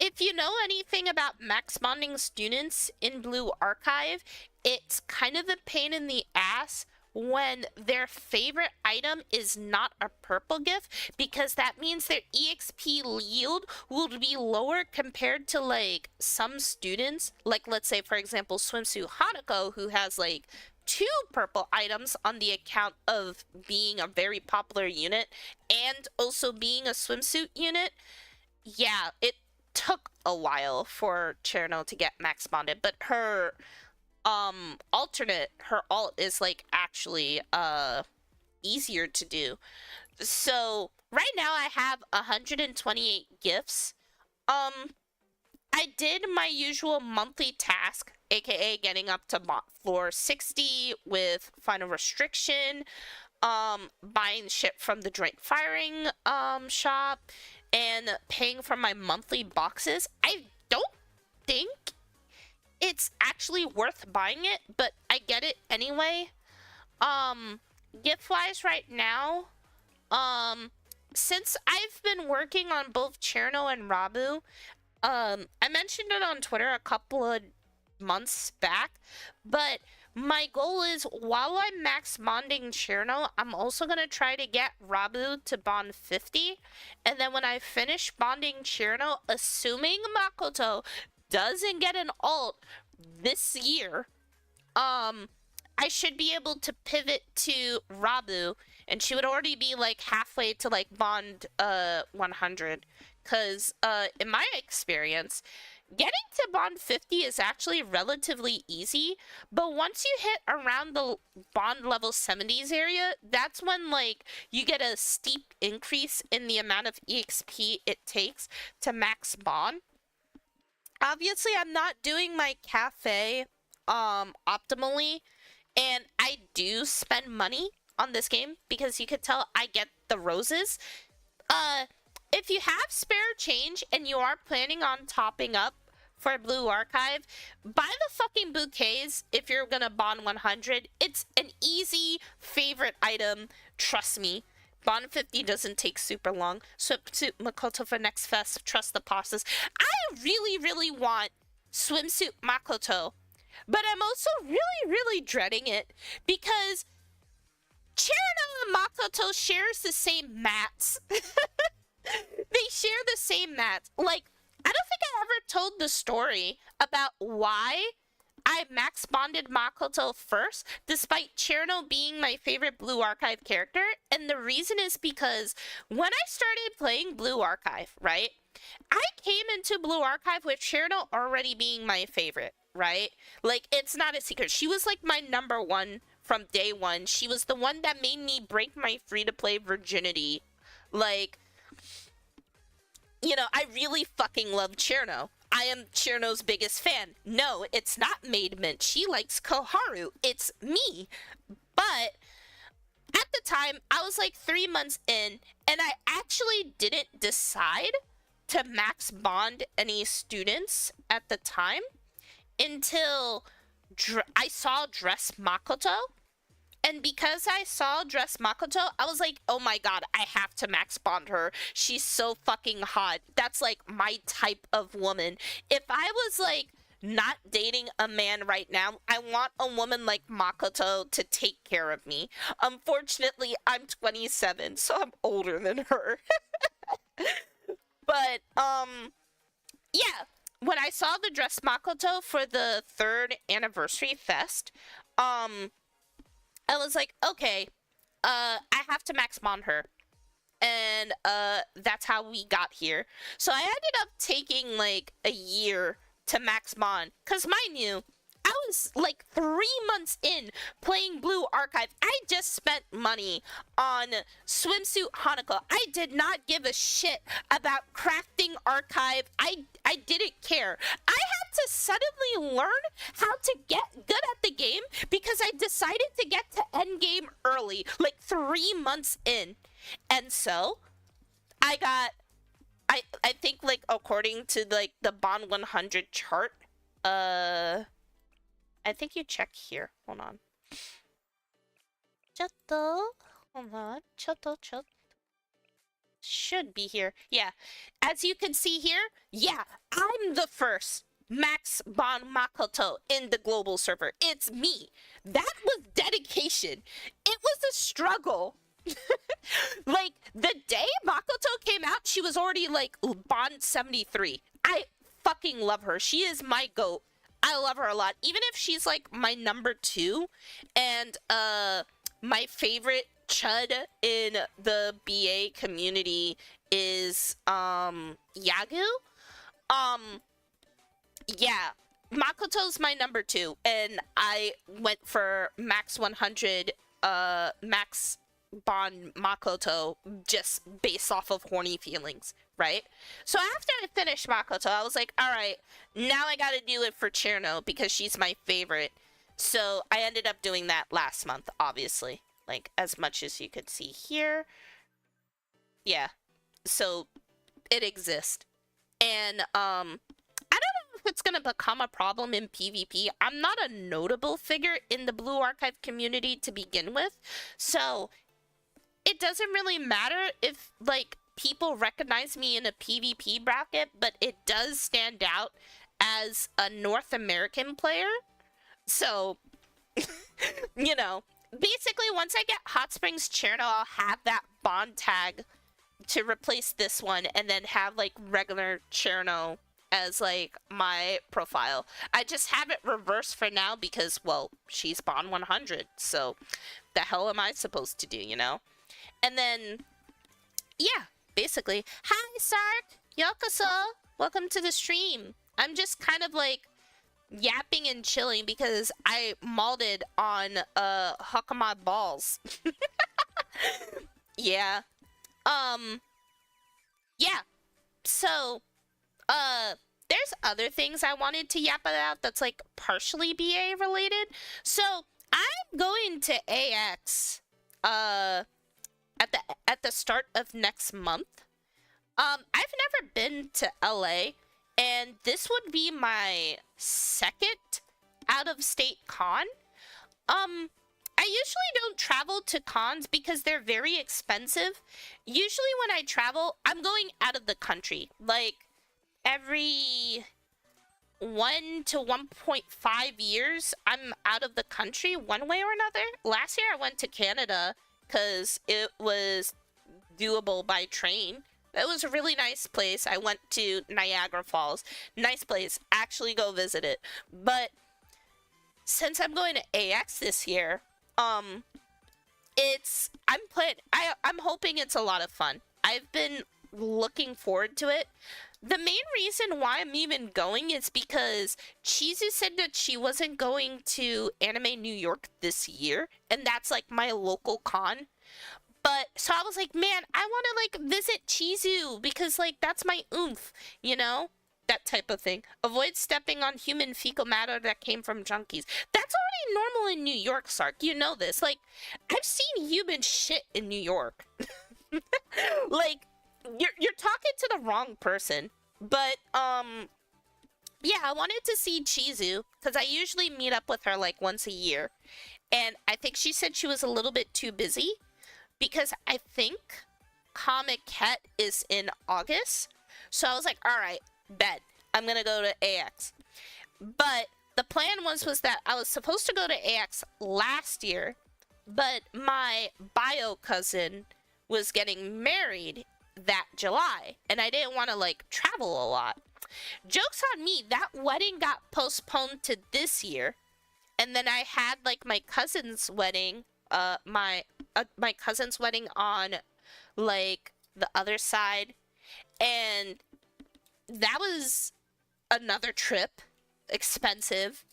if you know anything about max bonding students in Blue Archive, it's kind of a pain in the ass when their favorite item is not a purple gift, because that means their EXP yield will be lower compared to, like, some students, like, let's say, for example, Swimsuit Hanako, who has, like, 2 purple items on the account of being a very popular unit and also being a swimsuit unit. Yeah, it took a while for Cherno to get max bonded, but her her alt is, like, actually easier to do. So right now I have 128 gifts. I did my usual monthly task, aka getting up to floor 60 with final restriction. buying shit from the drink firing shop and paying for my monthly boxes. I don't think it's actually worth buying it, but I get it anyway. Gift wise right now, since I've been working on both Cherno and Rabu, I mentioned it on Twitter a couple of months back, but my goal is, while I'm max bonding Cherno, I'm also gonna try to get Rabu to bond 50, and then when I finish bonding Cherno, assuming Makoto doesn't get an alt this year, I should be able to pivot to Rabu, and she would already be like halfway to like bond 100, because in my experience, getting to bond 50 is actually relatively easy, but once you hit around the bond level 70s area, that's when like you get a steep increase in the amount of EXP it takes to max bond. Obviously, I'm not doing my cafe optimally, and I do spend money on this game because you could tell I get the roses. If you have spare change and you are planning on topping up for Blue Archive, buy the fucking bouquets if you're gonna bond 100. It's an easy favorite item, trust me. Bond 50 doesn't take super long. Swimsuit Makoto for next fest, trust the process. I really, really want Swimsuit Makoto, but I'm also really, really dreading it because Cherno and Makoto shares the same mats. They share the same mats. Like, I don't think I ever told the story about why I max bonded Makoto first, despite Cherno being my favorite Blue Archive character. And the reason is because when I started playing Blue Archive, right, I came into Blue Archive with Cherno already being my favorite, right? Like, it's not a secret. She was like my number one from day one. She was the one that made me break my free-to-play virginity. Like, you know, I really fucking love Cherno. I am Cherno's biggest fan. No, it's not Maid Mint. She likes Koharu. It's me. But at the time, I was like 3 months in, and I actually didn't decide to max bond any students at the time until I saw Dress Makoto. And because I saw Dress Makoto, I was like, oh my god, I have to max bond her. She's so fucking hot. That's like my type of woman. If I was like not dating a man right now, I want a woman like Makoto to take care of me. Unfortunately, I'm 27, so I'm older than her. But, yeah. When I saw the Dress Makoto for the 3rd anniversary fest, I was like, okay, I have to max bond her. And that's how we got here. So I ended up taking like a year to max bond. Because mind you, I was like 3 months in playing Blue Archive. I just spent money on Swimsuit Hanako. I did not give a shit about crafting Archive. I didn't care. I had to suddenly learn how to get good at the game because I decided to get to endgame early, like 3 months in. And so I got, I think like according to like the Bond 100 chart, I think you check here. Hold on. Hold on. Should be here. Yeah. As you can see here, yeah, I'm the first max bond Makoto in the global server. It's me. That was dedication. It was a struggle. Like, the day Makoto came out, she was already like bond 73. I fucking love her. She is my GOAT. I love her a lot. Even if she's like my number 2 and my favorite chud in the BA community is Yagu. Yeah, Makoto's my number 2 and I went for max 100 max bond Makoto just based off of horny feelings, right? So after I finished Makoto, I was like, all right, now I gotta do it for Cherno because she's my favorite. So I ended up doing that last month, obviously. like as much as you could see here. Yeah, so it exists. And I don't know if it's gonna become a problem in PvP. I'm not a notable figure in the Blue Archive community to begin with, so it doesn't really matter if like people recognize me in a PvP bracket, but it does stand out as a North American player. So, you know, basically once I get Hot Springs Cherno, I'll have that bond tag to replace this one and then have like regular Cherno as like my profile. I just have it reversed for now because, well, she's bond 100, so the hell am I supposed to do, you know? And then, yeah, basically. Hi, Sark! Yokoso! Welcome to the stream. I'm just kind of like yapping and chilling because I molded on Hakama balls. Yeah. Yeah. So, there's other things I wanted to yap about that's like partially BA related. So, I'm going to AX at the start of next month. I've never been to LA, and this would be my second out-of-state con. I usually don't travel to cons because they're very expensive. Usually when I travel, I'm going out of the country. Like, every 1 to 1.5 years, I'm out of the country one way or another. Last year I went to Canada because it was doable by train. It was a really nice place. I went to Niagara Falls. Nice place. Actually go visit it. But since I'm going to AX this year, I'm hoping it's a lot of fun. I've been looking forward to it. The main reason why I'm even going is because Chizu said that she wasn't going to Anime New York this year, and that's like my local con. But, so I was like, man, I want to, like, visit Chizu, because, like, that's my oomph, you know? That type of thing. Avoid stepping on human fecal matter that came from junkies. That's already normal in New York, Sark. You know this. Like, I've seen human shit in New York. Like, you're talking to the wrong person. But, yeah, I wanted to see Chizu, because I usually meet up with her, like, once a year. And I think she said she was a little bit too busy. Because I think Comic Ket is in August. So I was like, alright, bet. I'm gonna go to AX. But the plan was that I was supposed to go to AX last year. But my bio cousin was getting married that July. And I didn't want to, like, travel a lot. Joke's on me, that wedding got postponed to this year. And then I had, like, my cousin's wedding, my cousin's wedding on, like, the other side. And that was another trip. Expensive.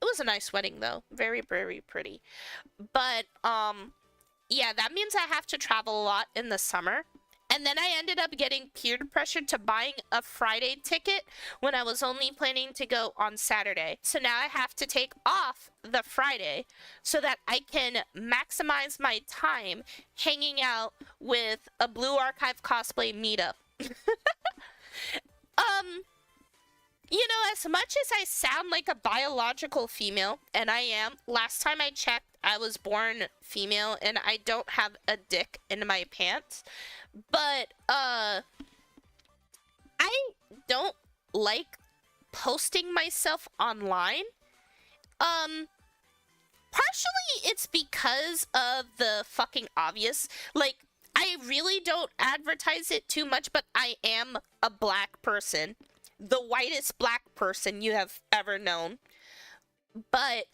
It was a nice wedding, though. Very, very pretty. But, yeah, that means I have to travel a lot in the summer. And then I ended up getting peer pressured to buying a Friday ticket when I was only planning to go on Saturday. So now I have to take off the Friday so that I can maximize my time hanging out with a Blue Archive cosplay meetup. You know, as much as I sound like a biological female, and I am, last time I checked, I was born female and I don't have a dick in my pants. But, I don't like posting myself online. Partially it's because of the fucking obvious. Like, I really don't advertise it too much, but I am a black person. The whitest black person you have ever known. But,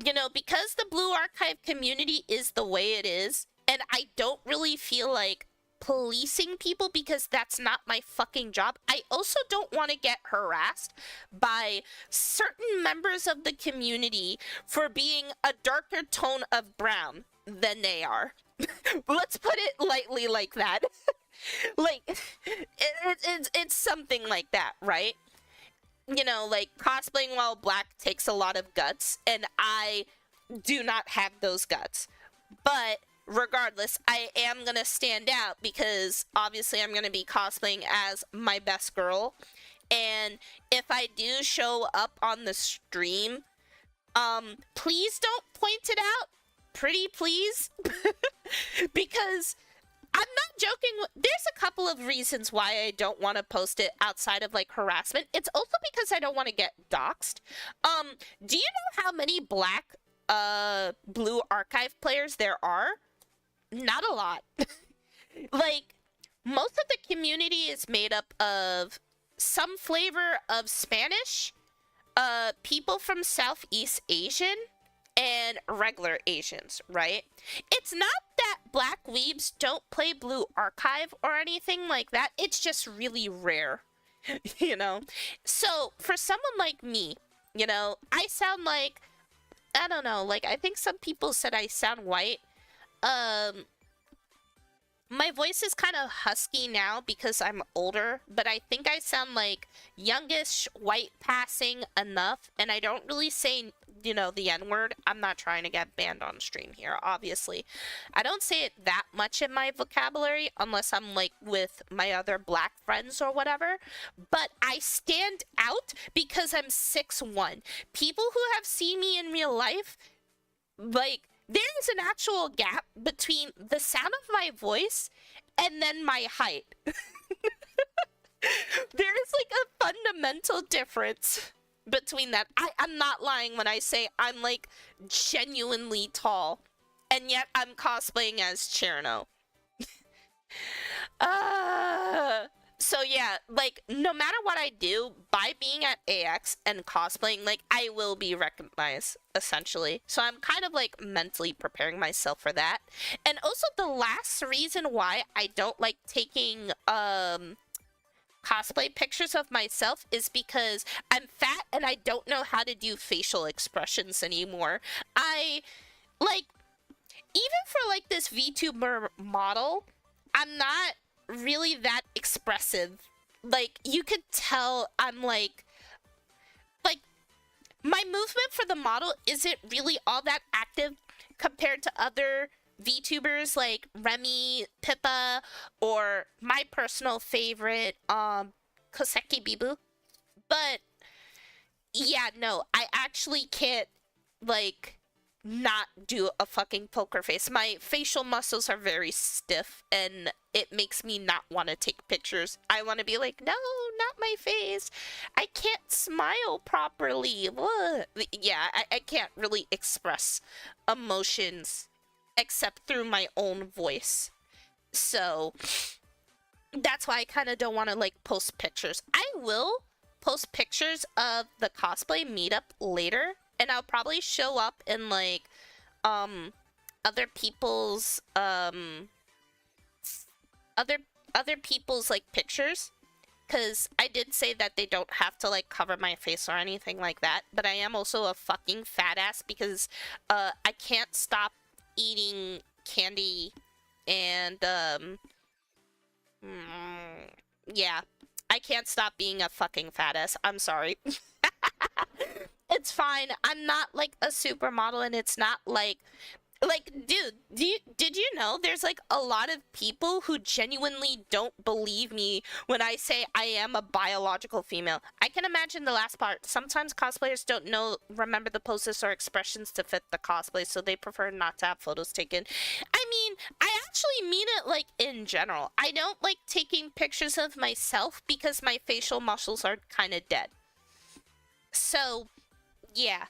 you know, because the Blue Archive community is the way it is, and I don't really feel like policing people because that's not my fucking job. I also don't want to get harassed by certain members of the community for being a darker tone of brown than they are. Let's put it lightly like that. Like, it's something like that, right? You know, like, cosplaying while black takes a lot of guts, and I do not have those guts. But regardless, I am gonna stand out because obviously I'm gonna be cosplaying as my best girl. And if I do show up on the stream, please don't point it out. Pretty please. Because I'm not joking. There's a couple of reasons why I don't want to post it outside of like harassment. It's also because I don't want to get doxxed. Do you know how many black blue archive players there are? Not a lot. Like, most of the community is made up of some flavor of Spanish, people from Southeast Asian, and regular Asians, right? It's not that black weebs don't play Blue Archive or anything like that. It's just really rare, you know? So, for someone like me, you know, I sound like, I don't know, like, I think some people said I sound white. My voice is kind of husky now because I'm older, but I think I sound like youngish, white passing enough, and I don't really say, you know, the N-word. I'm not trying to get banned on stream here, obviously. I don't say it that much in my vocabulary unless I'm, like, with my other black friends or whatever, but I stand out because I'm 6'1". People who have seen me in real life, like, there is an actual gap between the sound of my voice and then my height. There is like a fundamental difference between that. I'm not lying when I say I'm like genuinely tall, and yet I'm cosplaying as Cherno. So yeah, like, no matter what I do, by being at AX and cosplaying, like, I will be recognized, essentially. So I'm kind of, like, mentally preparing myself for that. And also, the last reason why I don't like taking, cosplay pictures of myself is because I'm fat and I don't know how to do facial expressions anymore. Like, even for, like, this VTuber model, I'm not really that expressive. Like, you could tell I'm like my movement for the model isn't really all that active compared to other VTubers like Remy, Pippa, or my personal favorite, Koseki Bibu. But yeah, no, I actually can't, like, not do a fucking poker face. My facial muscles are very stiff and it makes me not want to take pictures. I want to be like, no, not my face. I can't smile properly. Ugh. Yeah, I can't really express emotions except through my own voice. So that's why I kind of don't want to like post pictures. I will post pictures of the cosplay meetup later, and I'll probably show up in like other people's other people's like pictures, because I did say that they don't have to like cover my face or anything like that, but I am also a fucking fat ass because I can't stop eating candy and yeah, I can't stop being a fucking fat ass. I'm sorry. It's fine. I'm not like a supermodel, and it's not like dude, did you know there's like a lot of people who genuinely don't believe me when I say I am a biological female? I can imagine the last part. Sometimes cosplayers don't remember the poses or expressions to fit the cosplay, so they prefer not to have photos taken. I mean, I actually mean it like in general. I don't like taking pictures of myself because my facial muscles are kind of dead. So, yeah.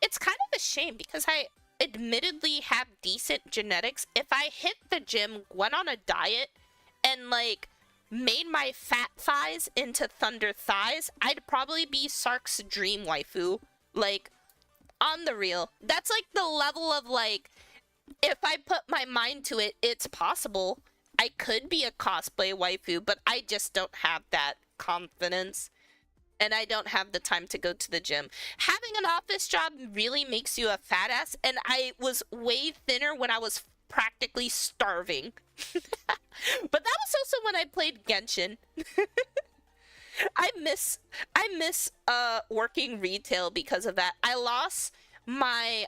It's kind of a shame because I admittedly have decent genetics. If I hit the gym, went on a diet, and like made my fat thighs into thunder thighs, I'd probably be Sark's dream waifu. Like, on the real. That's like the level of like, if I put my mind to it, it's possible. I could be a cosplay waifu, but I just don't have that confidence. And I don't have the time to go to the gym. Having an office job really makes you a fat ass, and I was way thinner when I was practically starving. But that was also when I played Genshin. I miss working retail because of that. I lost my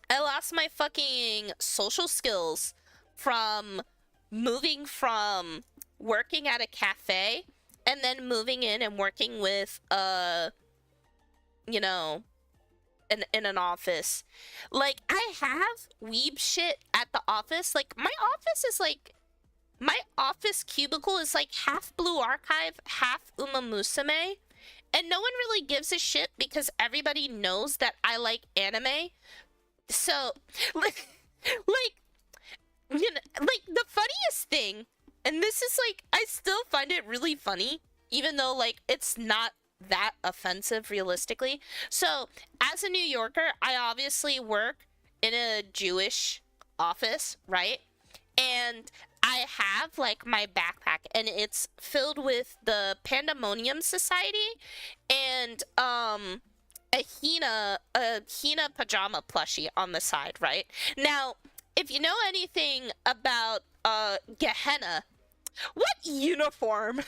I lost my fucking social skills from moving from working at a cafe and then moving in and working with you know, in an office. Like, I have weeb shit at the office. Like, my office cubicle is like half Blue Archive, half Uma Musume. And no one really gives a shit because everybody knows that I like anime. So, like, you know, like the funniest thing, and this is like, I still find it really funny, even though like it's not that offensive realistically. So, as a New Yorker, I obviously work in a Jewish office, right? And I have like my backpack and it's filled with the Pandemonium Society and a Hina pajama plushie on the side, right? Now, if you know anything about Gehenna, what uniform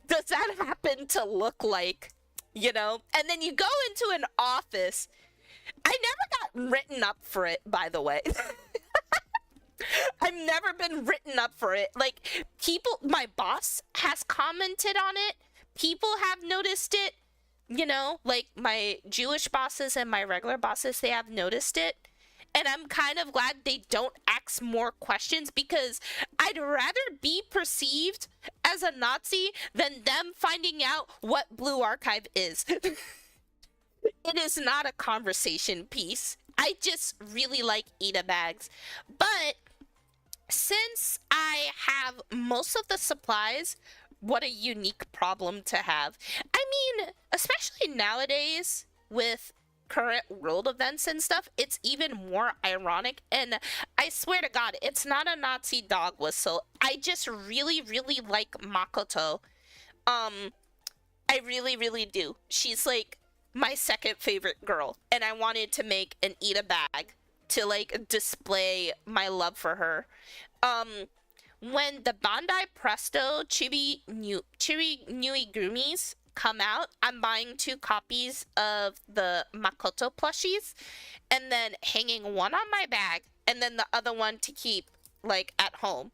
does that happen to look like? You know? And then you go into an office. I never got written up for it, by the way. I've never been written up for it. Like, people, my boss has commented on it. People have noticed it. You know, like my Jewish bosses and my regular bosses, they have noticed it. And I'm kind of glad they don't ask more questions because I'd rather be perceived as a Nazi than them finding out what Blue Archive is. It is not a conversation piece. I just really like Ida bags. But since I have most of the supplies, what a unique problem to have. I mean, especially nowadays with current world events and stuff, it's even more ironic. And I swear to God, it's not a Nazi dog whistle. I just really, really like Makoto. I really, really do. She's like my second favorite girl, and I wanted to make an Ida bag to like display my love for her. When the Bandai Presto Chibi Nui Gumis come out, I'm buying 2 copies of the Makoto plushies and then hanging one on my bag and then the other one to keep like at home.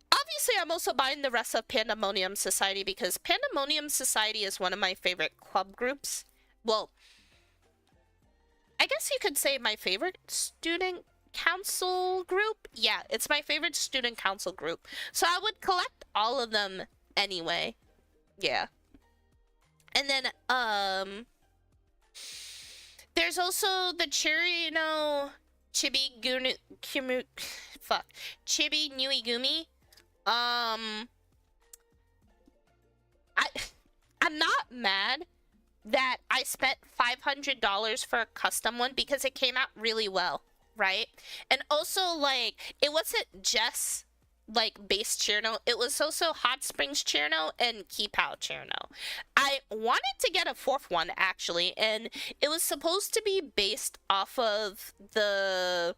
Obviously, I'm also buying the rest of Pandemonium Society because Pandemonium Society is one of my favorite club groups. Well, I guess you could say my favorite student council group. Yeah, it's my favorite student council group. So I would collect all of them anyway. Yeah. And then, there's also the Chibi Nui Gumi. I'm not mad that I spent $500 for a custom one because it came out really well, right? And also, like, it wasn't just like base Cherno, it was also Hot Springs Cherno and Kipao Cherno. I wanted to get a 4th one actually, and it was supposed to be based off of the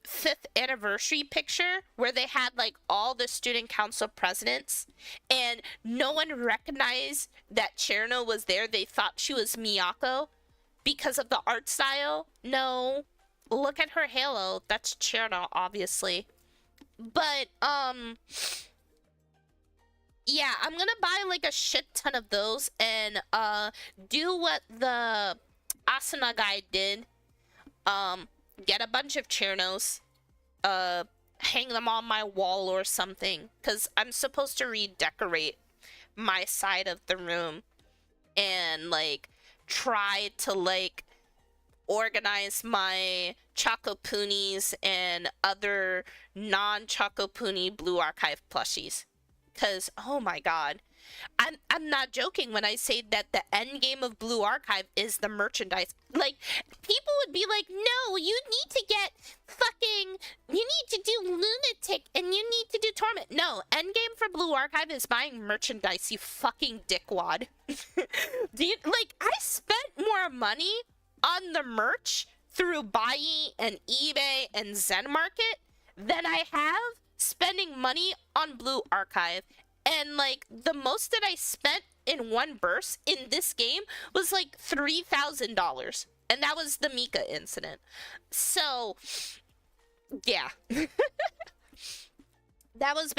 5th anniversary picture where they had like all the student council presidents and no one recognized that Cherno was there. They thought she was Miyako because of the art style. No, look at her halo, that's Cherno obviously. But yeah, I'm gonna buy like a shit ton of those and do what the Asuna guy did. Get a bunch of Chernos, hang them on my wall or something, because I'm supposed to redecorate my side of the room and like try to like organize my Chocopoonies and other non-Chocopoonie Blue Archive plushies. Because, oh my god, I'm not joking when I say that the end game of Blue Archive is the merchandise. Like, people would be like, no, you need to get fucking, you need to do Lunatic and you need to do Torment. No, end game for Blue Archive is buying merchandise, you fucking dickwad. Like, I spent more money on the merch through Buy and eBay and Zen Market than I have spending money on Blue Archive. And like the most that I spent in one burst in this game was like $3,000. And that was the Mika incident. So, yeah. That's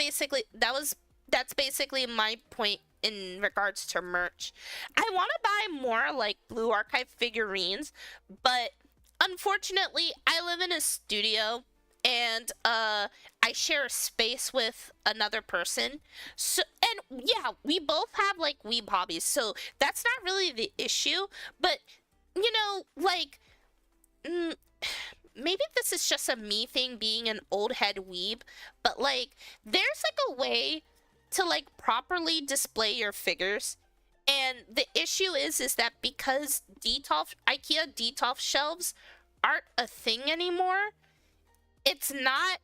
basically my point in regards to merch. I want to buy more like Blue Archive figurines, but unfortunately, I live in a studio and I share a space with another person. So and yeah, we both have like weeb hobbies, so that's not really the issue, but you know, like mm, maybe this is just a me thing being an old head weeb, but like there's like a way to like properly display your figures. And the issue is that because detolf IKEA detolf shelves aren't a thing anymore, it's not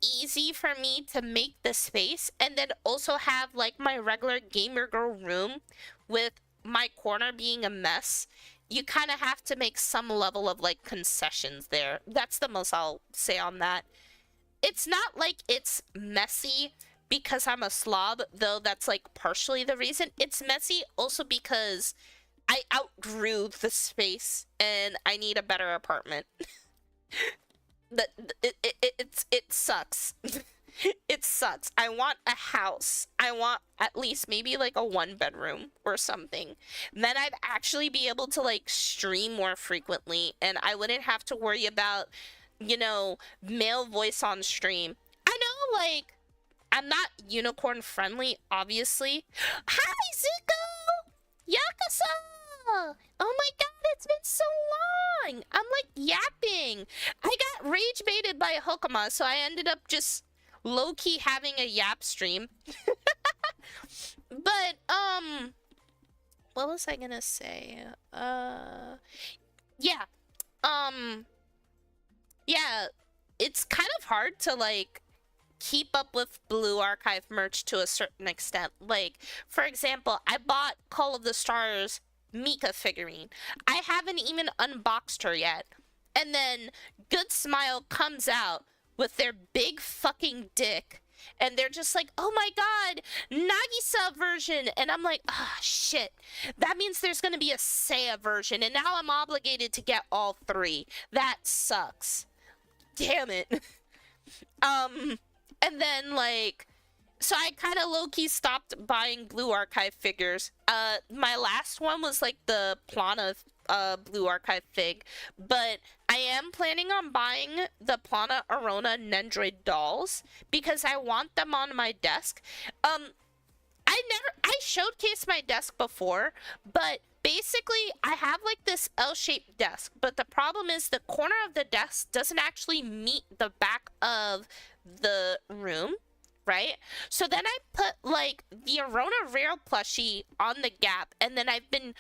easy for me to make the space and then also have like my regular gamer girl room with my corner being a mess. You kind of have to make some level of like concessions there. That's the most I'll say on that. It's not like it's messy because I'm a slob, though that's like partially the reason. It's messy also because I outgrew the space and I need a better apartment. It sucks. It sucks. I want a house. I want at least maybe like a 1 bedroom or something. Then I'd actually be able to like stream more frequently and I wouldn't have to worry about, you know, male voice on stream. I know, like, I'm not unicorn friendly, obviously. Hi, Zuko! Yakuza! Oh my god, it's been so long! I'm like yapping. I got rage baited by Hokama, so I ended up just low-key having a yap stream. But, what was I gonna say? Yeah. Yeah, it's kind of hard to, like, keep up with Blue Archive merch to a certain extent. Like, for example, I bought Call of the Stars Mika figurine. I haven't even unboxed her yet. And then Good Smile comes out with their big fucking dick. And they're just like, oh my god, Nagisa version. And I'm like, ah, shit. That means there's going to be a Seiya version. And now I'm obligated to get all 3. That sucks. Damn it. And then, like, so I kind of low-key stopped buying Blue Archive figures. My last one was, like, the Plana, Blue Archive fig. But I am planning on buying the Plana Arona Nendroid dolls because I want them on my desk. I showcased my desk before, but basically I have like this L-shaped desk, but the problem is the corner of the desk doesn't actually meet the back of the room, right? So then I put like the Arona Rare plushie on the gap, and then I've been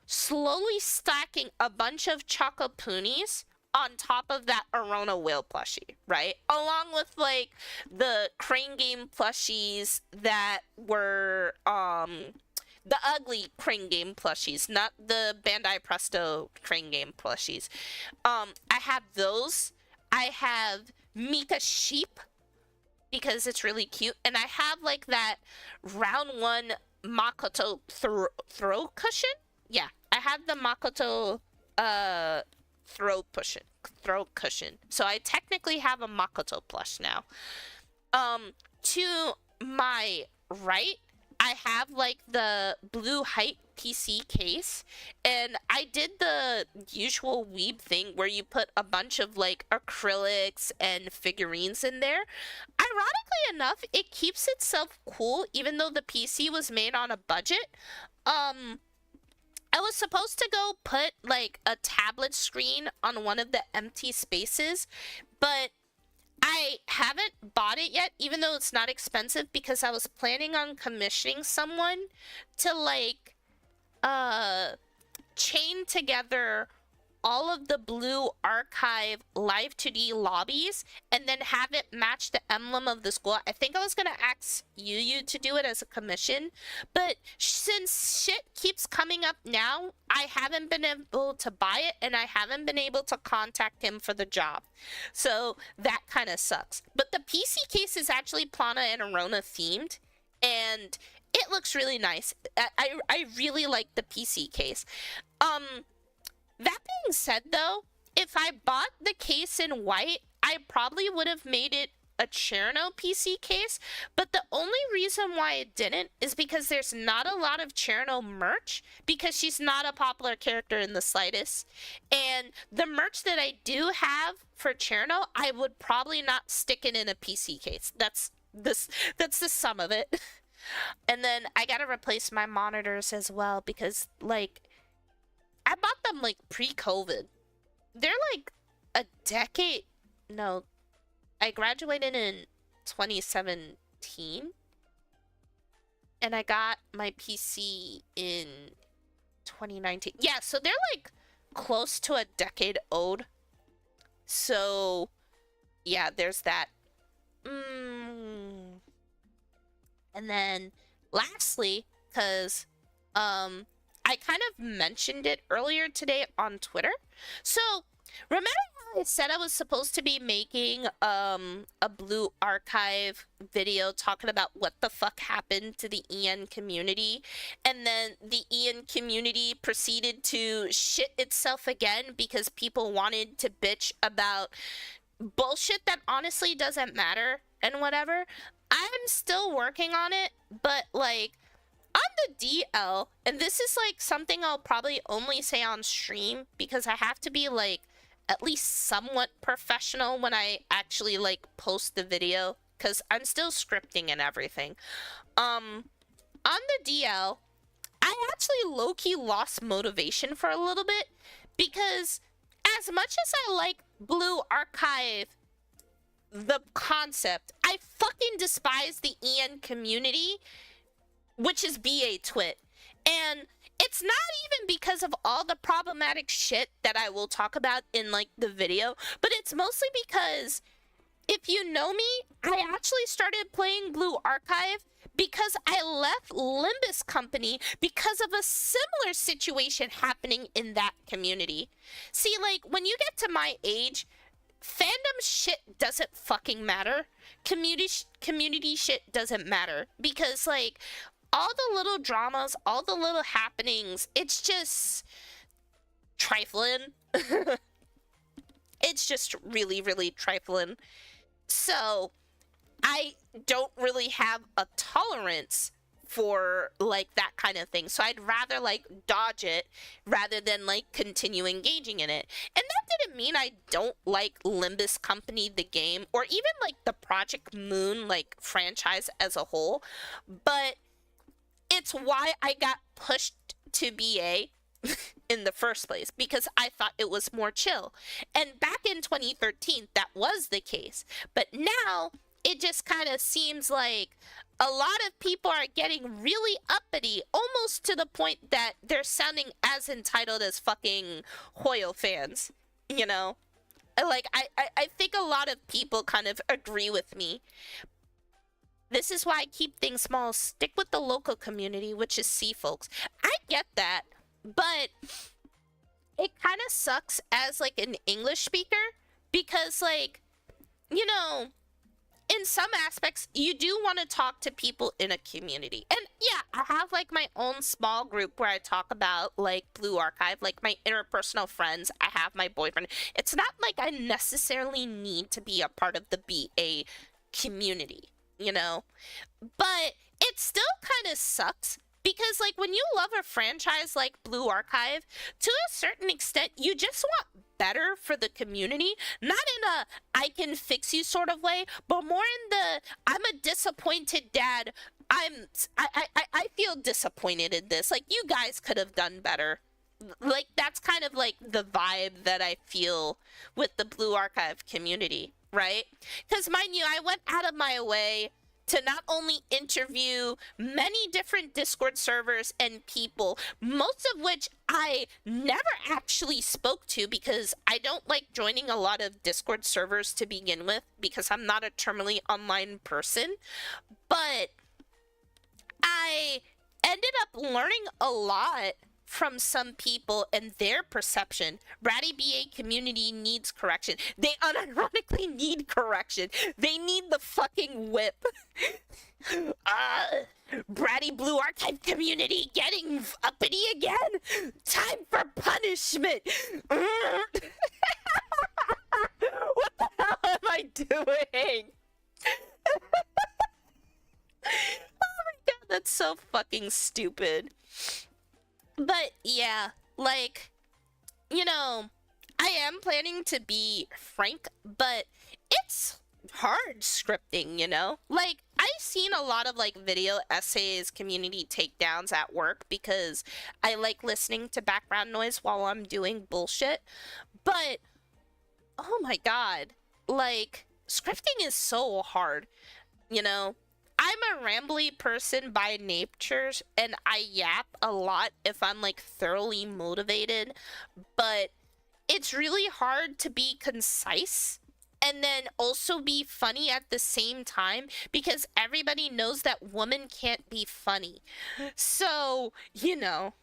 slowly stacking a bunch of Choco Poonies on top of that Arona whale plushie, right? Along with like the Crane Game plushies that were the ugly Crane Game plushies, not the Bandai Presto Crane Game plushies. I have those. I have Mika Sheep because it's really cute, and I have like that round 1 Makoto throw cushion. Yeah, I have the Makoto throw cushion. So I technically have a Makoto plush now. To my right, I have like the Blue Hype PC case, and I did the usual weeb thing where you put a bunch of like acrylics and figurines in there. Ironically enough, it keeps itself cool even though the PC was made on a budget. I was supposed to go put like a tablet screen on one of the empty spaces, but I haven't bought it yet, even though it's not expensive, because I was planning on commissioning someone to like chain together all of the Blue Archive Live 2D lobbies and then have it match the emblem of the school. I think I was gonna ask Yu to do it as a commission, but since shit keeps coming up now, I haven't been able to buy it and I haven't been able to contact him for the job. So that kind of sucks. But the PC case is actually Plana and Arona themed, and it looks really nice. I really like the PC case. That being said, though, if I bought the case in white, I probably would have made it a Cherno PC case, but the only reason why it didn't is because there's not a lot of Cherno merch because she's not a popular character in the slightest. And the merch that I do have for Cherno, I would probably not stick it in a PC case. That's the sum of it. And then I gotta replace my monitors as well because like I bought them like pre-COVID. They're like a decade. No, I graduated in 2017 and I got my PC in 2019. Yeah, so they're like close to a decade old. So, yeah, there's that. And then lastly, because I kind of mentioned it earlier today on Twitter. So, remember how I said I was supposed to be making a Blue Archive video talking about what the fuck happened to the EN community, and then the EN community proceeded to shit itself again because people wanted to bitch about bullshit that honestly doesn't matter and whatever. I'm still working on it, but like on the DL, and this is like something I'll probably only say on stream because I have to be like at least somewhat professional when I actually like post the video because I'm still scripting and everything. On the DL, I actually low-key lost motivation for a little bit because as much as I like Blue Archive, the concept, I fucking despise the EN community, which is BA Twit. And it's not even because of all the problematic shit that I will talk about in like the video, but it's mostly because if you know me, I actually started playing Blue Archive because I left Limbus Company because of a similar situation happening in that community. See, like when you get to my age, fandom shit doesn't fucking matter. Community shit doesn't matter because like all the little dramas, all the little happenings, it's just trifling. It's just really, really trifling. So I don't really have a tolerance for like that kind of thing. So I'd rather like dodge it rather than like continue engaging in it. And that didn't mean I don't like Limbus Company, the game, or even like the Project Moon like franchise as a whole. But it's why I got pushed to BA in the first place because I thought it was more chill. And back in 2013, that was the case. But now it just kind of seems like a lot of people are getting really uppity, almost to the point that they're sounding as entitled as fucking Hoyo fans, you know? Like, I think a lot of people kind of agree with me. This is why I keep things small. Stick with the local community, which is C folks. I get that, but it kind of sucks as like an English speaker because like, you know, in some aspects, you do want to talk to people in a community. And yeah, I have like my own small group where I talk about like Blue Archive, like my interpersonal friends. I have my boyfriend. It's not like I necessarily need to be a part of the BA community, you know? But it still kind of sucks because like when you love a franchise like Blue Archive, to a certain extent, you just want better for the community, not in a I can fix you sort of way, but more in the I'm a disappointed dad. I feel disappointed in this. Like you guys could have done better. Like that's kind of like the vibe that I feel with the Blue Archive community, right? Because mind you, I went out of my way to not only interview many different Discord servers and people, most of which I never actually spoke to because I don't like joining a lot of Discord servers to begin with because I'm not a terminally online person, but I ended up learning a lot from some people and their perception. Bratty BA community needs correction. They unironically need correction. They need the fucking whip. Bratty Blue Archive community getting uppity again. Time for punishment. What the hell am I doing? Oh my god, that's so fucking stupid. But yeah, like, you know, I am planning to be frank, but it's hard scripting, you know? Like, I've seen a lot of like video essays, community takedowns at work because I like listening to background noise while I'm doing bullshit. But oh my god, like, scripting is so hard, you know? I'm a rambly person by nature, and I yap a lot if I'm like thoroughly motivated, but it's really hard to be concise and then also be funny at the same time because everybody knows that woman can't be funny. So, you know,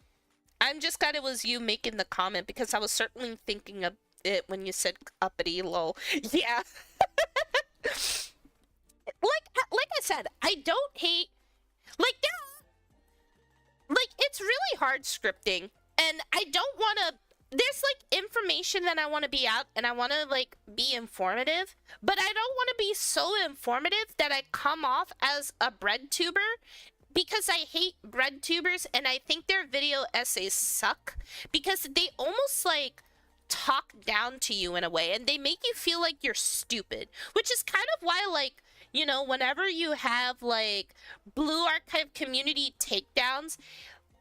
I'm just glad it was you making the comment because I was certainly thinking of it when you said uppity lol. Yeah. Like I said, I don't hate like it's really hard scripting, and I don't want to. There's like information that I want to be out, and I want to like be informative, but I don't want to be so informative that I come off as a bread tuber because I hate bread tubers, and I think their video essays suck because they almost like talk down to you in a way, and they make you feel like you're stupid, which is kind of why like, you know, whenever you have like Blue Archive community takedowns,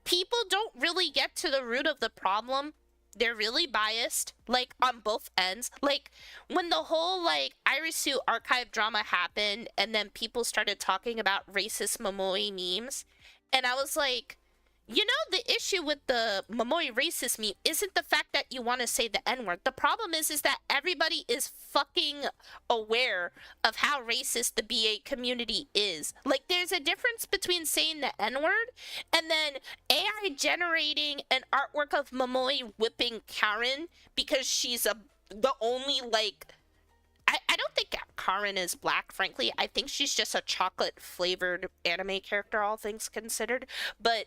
people don't really get to the root of the problem. They're really biased, like on both ends. Like when the whole like Irisu archive drama happened and then people started talking about racist Momoi memes, and I was like, you know, the issue with the Momoi racist meme isn't the fact that you want to say the N-word. The problem is that everybody is fucking aware of how racist the BA community is. Like, there's a difference between saying the N-word and then AI generating an artwork of Momoi whipping Karen because she's the only, like... I don't think Karen is black, frankly. I think she's just a chocolate-flavored anime character, all things considered. But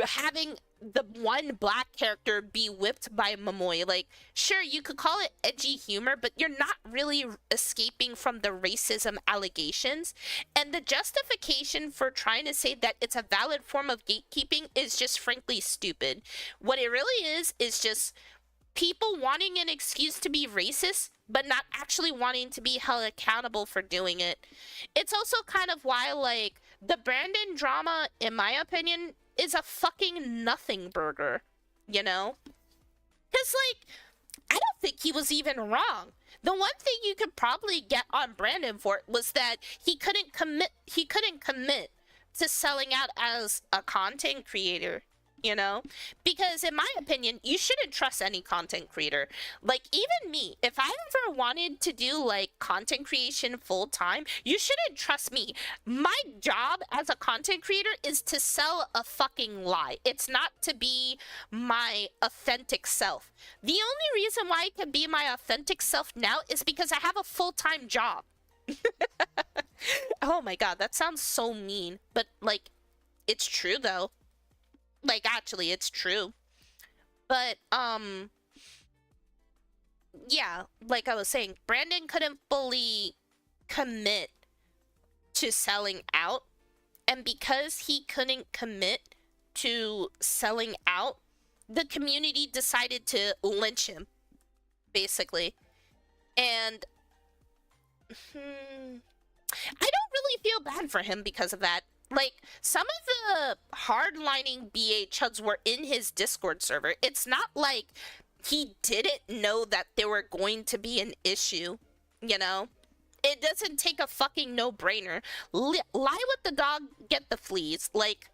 having the one black character be whipped by Momoi, like, sure, you could call it edgy humor, but you're not really escaping from the racism allegations. And the justification for trying to say that it's a valid form of gatekeeping is just frankly stupid. What it really is just people wanting an excuse to be racist, but not actually wanting to be held accountable for doing it. It's also kind of why, like, the Brandon drama, in my opinion, is a fucking nothing burger, you know? Because, like, I don't think he was even wrong. The one thing you could probably get on Brandon for was that he couldn't commit to selling out as a content creator, you know? Because in my opinion, you shouldn't trust any content creator. Like, even me, if I ever wanted to do like content creation full time, you shouldn't trust me. My job as a content creator is to sell a fucking lie. It's not to be my authentic self. The only reason why I can be my authentic self now is because I have a full-time job. Oh my god, that sounds so mean, but like, it's true though. Like, actually, it's true. But, yeah, like I was saying, Brandon couldn't fully commit to selling out. And because he couldn't commit to selling out, the community decided to lynch him, basically. And, I don't really feel bad for him because of that. Like, some of the hardlining BA chuds were in his Discord server. It's not like he didn't know that there were going to be an issue, you know? It doesn't take a fucking no-brainer. Lie with the dog, get the fleas. Like,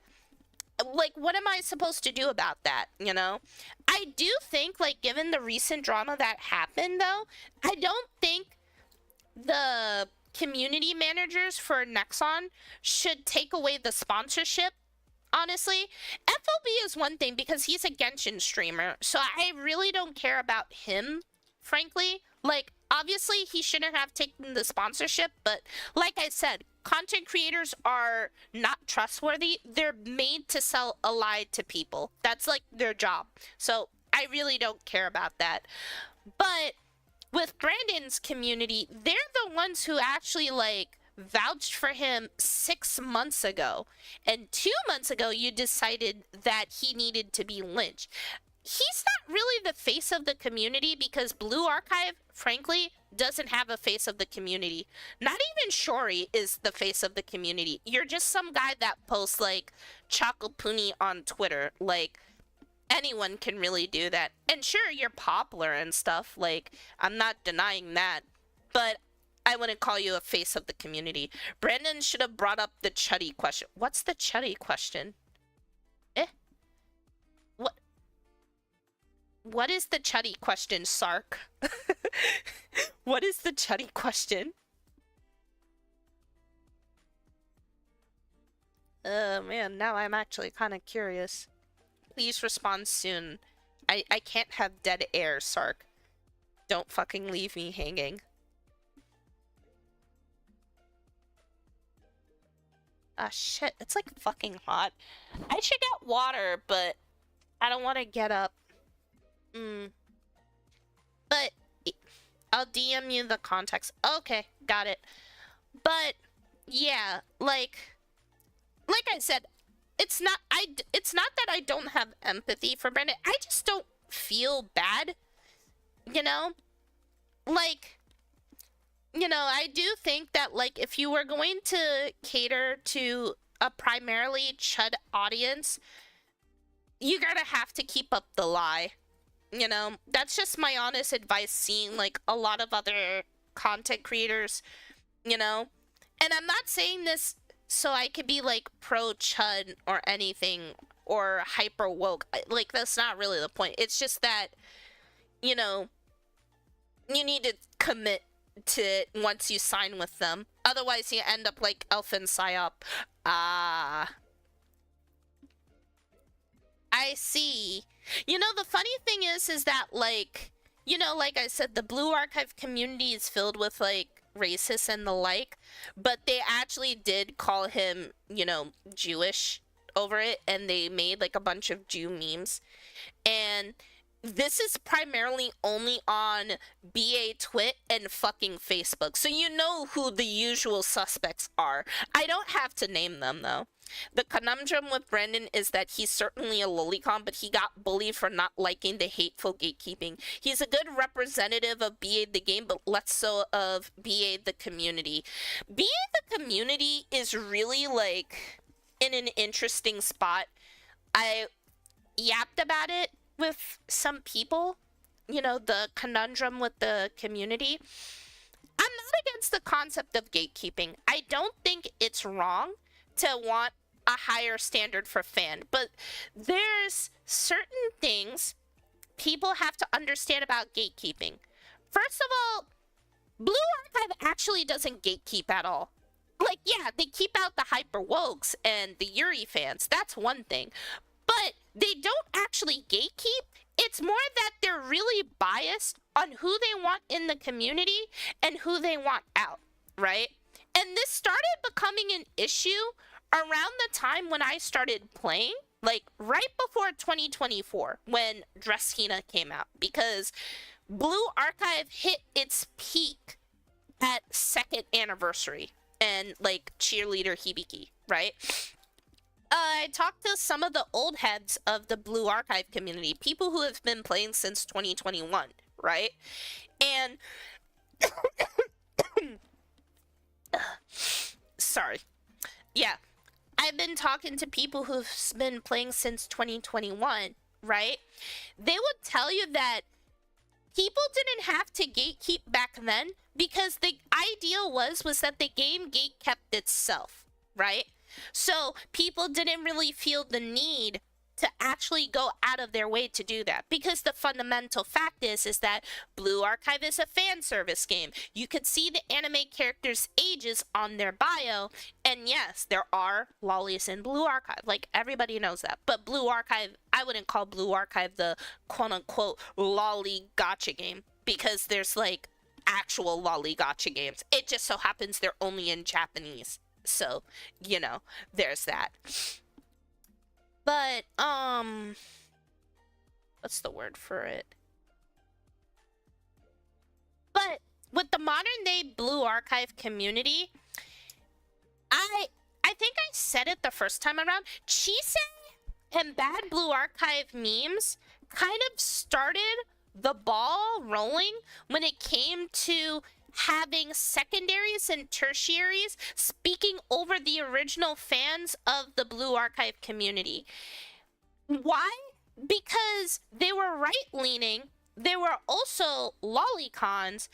what am I supposed to do about that, you know? I do think, like, given the recent drama that happened, though, I don't think the community managers for Nexon should take away the sponsorship honestly. FOB is one thing because he's a Genshin streamer, so I really don't care about him, frankly. Like, obviously, he shouldn't have taken the sponsorship, but like I said, content creators are not trustworthy. They're made to sell a lie to people. That's like their job. So I really don't care about that. But with Brandon's community, they're the ones who actually like vouched for him 6 months ago. And 2 months ago, you decided that he needed to be lynched. He's not really the face of the community because Blue Archive, frankly, doesn't have a face of the community. Not even Shori is the face of the community. You're just some guy that posts like Chocopuni on Twitter. Like, anyone can really do that. And sure, you're popular and stuff. Like, I'm not denying that. But I wouldn't call you a face of the community. Brandon should have brought up the Chuddy question. What's the Chuddy question? What is the Chuddy question, Sark? What is the Chuddy question? Man, now I'm actually kind of curious. Please respond soon. I can't have dead air, Sark. Don't fucking leave me hanging. Ah, shit. It's like fucking hot. I should get water, but I don't want to get up. But I'll DM you the context. Okay, got it. But yeah, like I said, it's not that I don't have empathy for Brandon. I just don't feel bad. You know? Like, you know, I do think that like if you were going to cater to a primarily Chud audience, you're gonna have to keep up the lie. You know, that's just my honest advice, seeing like a lot of other content creators, you know. And I'm not saying this so I could be like pro Chud or anything or hyper woke. Like, that's not really the point. It's just that, you know, you need to commit to it once you sign with them. Otherwise, you end up like Elfin Psyop. Ah. I see. You know, the funny thing is that, like, you know, like I said, the Blue Archive community is filled with, like, racists and the like, but they actually did call him, you know, Jewish over it, and they made, like, a bunch of Jew memes. And this is primarily only on BA Twit and fucking Facebook, so you know who the usual suspects are. I don't have to name them, though. The conundrum with Brandon is that he's certainly a lolicon, but he got bullied for not liking the hateful gatekeeping. He's a good representative of BA the game, but less so of BA the community. BA the community is really, like, in an interesting spot. I yapped about it with some people, you know, the conundrum with the community. I'm not against the concept of gatekeeping. I don't think it's wrong to want a higher standard for fan, but there's certain things people have to understand about gatekeeping. First of all, Blue Archive actually doesn't gatekeep at all. Like, yeah, they keep out the hyper wokes and the Yuri fans. That's one thing. But they don't actually gatekeep. It's more that they're really biased on who they want in the community and who they want out, right? And this started becoming an issue around the time when I started playing, like right before 2024, when Dressina came out, because Blue Archive hit its peak at 2nd anniversary and like cheerleader Hibiki, right? I talked to some of the old heads of the Blue Archive community, people who have been playing since 2021, right? And sorry. Yeah. I've been talking to people who've been playing since 2021, right? They would tell you that people didn't have to gatekeep back then because the ideal was that the game gate kept itself, right? So people didn't really feel the need to actually go out of their way to do that, because the fundamental fact is that Blue Archive is a fan service game. You could see the anime characters' ages on their bio, and yes, there are lollies in Blue Archive. Like, everybody knows that. But Blue Archive, I wouldn't call Blue Archive the quote-unquote lolly gotcha game, because there's like actual lolly gotcha games. It just so happens they're only in Japanese. So, you know, there's that. But, what's the word for it? But with the modern day Blue Archive community, I think I said it the first time around, Chise and bad Blue Archive memes kind of started the ball rolling when it came to having secondaries and tertiaries speaking over the original fans of the Blue Archive community. Why? Because they were right-leaning, they were also lolicons,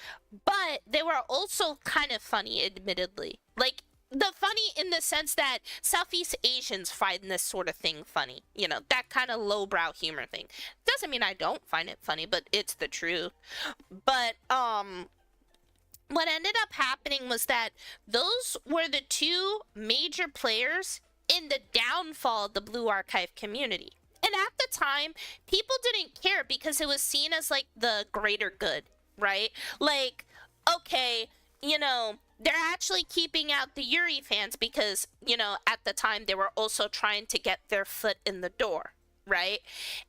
but they were also kind of funny, admittedly. Like, the funny in the sense that Southeast Asians find this sort of thing funny. You know, that kind of lowbrow humor thing. Doesn't mean I don't find it funny, but it's the truth. But, what ended up happening was that those were the two major players in the downfall of the Blue Archive community. And at the time, people didn't care because it was seen as like the greater good, right? Like, okay, you know, they're actually keeping out the Yuri fans because, you know, at the time they were also trying to get their foot in the door, right?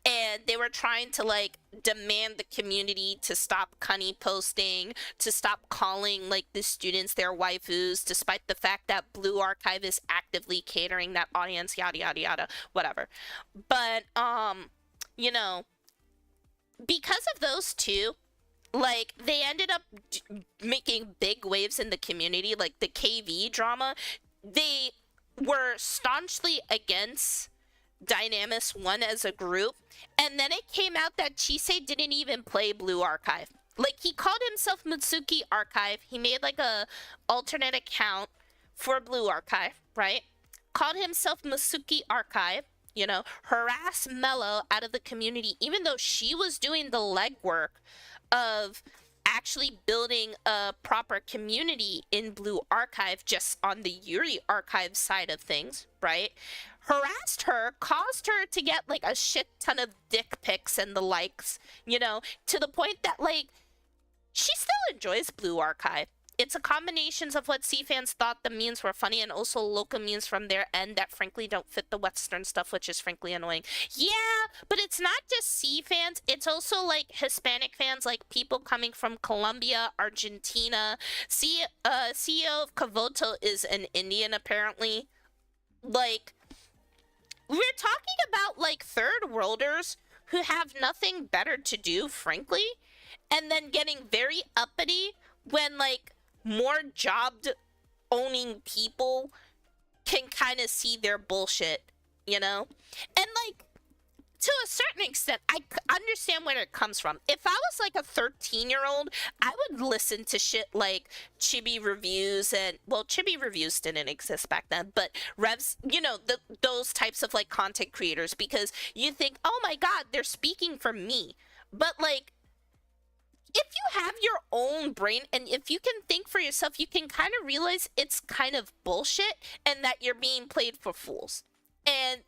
And they were trying to like demand the community to stop cunny posting, to stop calling like the students their waifus, despite the fact that Blue Archive is actively catering that audience, yada yada yada, whatever. But you know, because of those two, like, they ended up making big waves in the community, like the KV drama. They were staunchly against Dynamis 1 as a group, and then it came out that Chise didn't even play Blue Archive. Like, he called himself Mutsuki Archive. He made like a alternate account for Blue Archive, right? Called himself Mutsuki Archive, you know, harassed Mello out of the community, even though she was doing the legwork of actually building a proper community in Blue Archive just on the Yuri Archive side of things, right? Harassed her, caused her to get like a shit ton of dick pics and the likes, you know, to the point that like she still enjoys Blue Archive. It's a combination of what C fans thought the memes were funny and also local memes from their end that frankly don't fit the Western stuff, which is frankly annoying. Yeah, but it's not just C fans. It's also like Hispanic fans, like people coming from Colombia, Argentina. CEO of Kavoto is an Indian, apparently. Like, we're talking about like third worlders who have nothing better to do, frankly, and then getting very uppity when like more job owning people can kind of see their bullshit, you know? And like, to a certain extent, I understand where it comes from. If I was like a 13-year-old, I would listen to shit like Chibi Reviews and, well, Chibi Reviews didn't exist back then, but Revs, you know, those types of like content creators, because you think, oh my god, they're speaking for me. But like, if you have your own brain and if you can think for yourself, you can kind of realize it's kind of bullshit and that you're being played for fools. And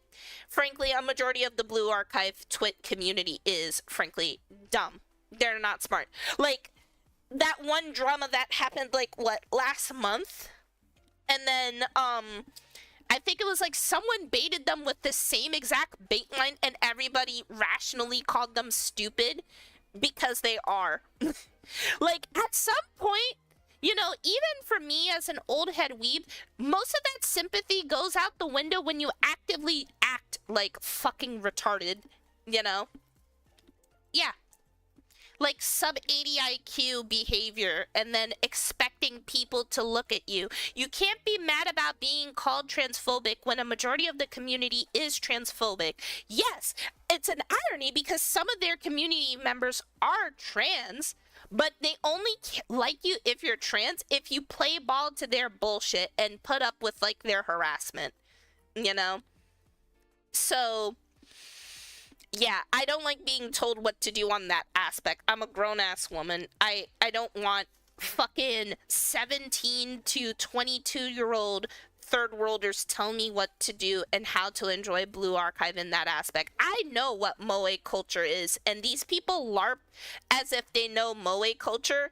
frankly, a majority of the Blue Archive twit community is frankly dumb. They're not smart. Like, that one drama that happened like what, last month? And then I think it was like someone baited them with the same exact bait line and everybody rationally called them stupid. Because they are. Like, at some point, you know, even for me as an old head weeb, most of that sympathy goes out the window when you actively act like fucking retarded, you know? Yeah. Like sub 80 IQ behavior and then expecting people to look at you. You can't be mad about being called transphobic when a majority of the community is transphobic. Yes, it's an irony because some of their community members are trans, but they only like you if you're trans if you play ball to their bullshit and put up with like their harassment, you know? So Yeah, I don't like being told what to do on that aspect. I'm a grown-ass woman. I don't want fucking 17 to 22-year-old third worlders tell me what to do and how to enjoy Blue Archive in that aspect. I know what moe culture is, and these people LARP as if they know moe culture,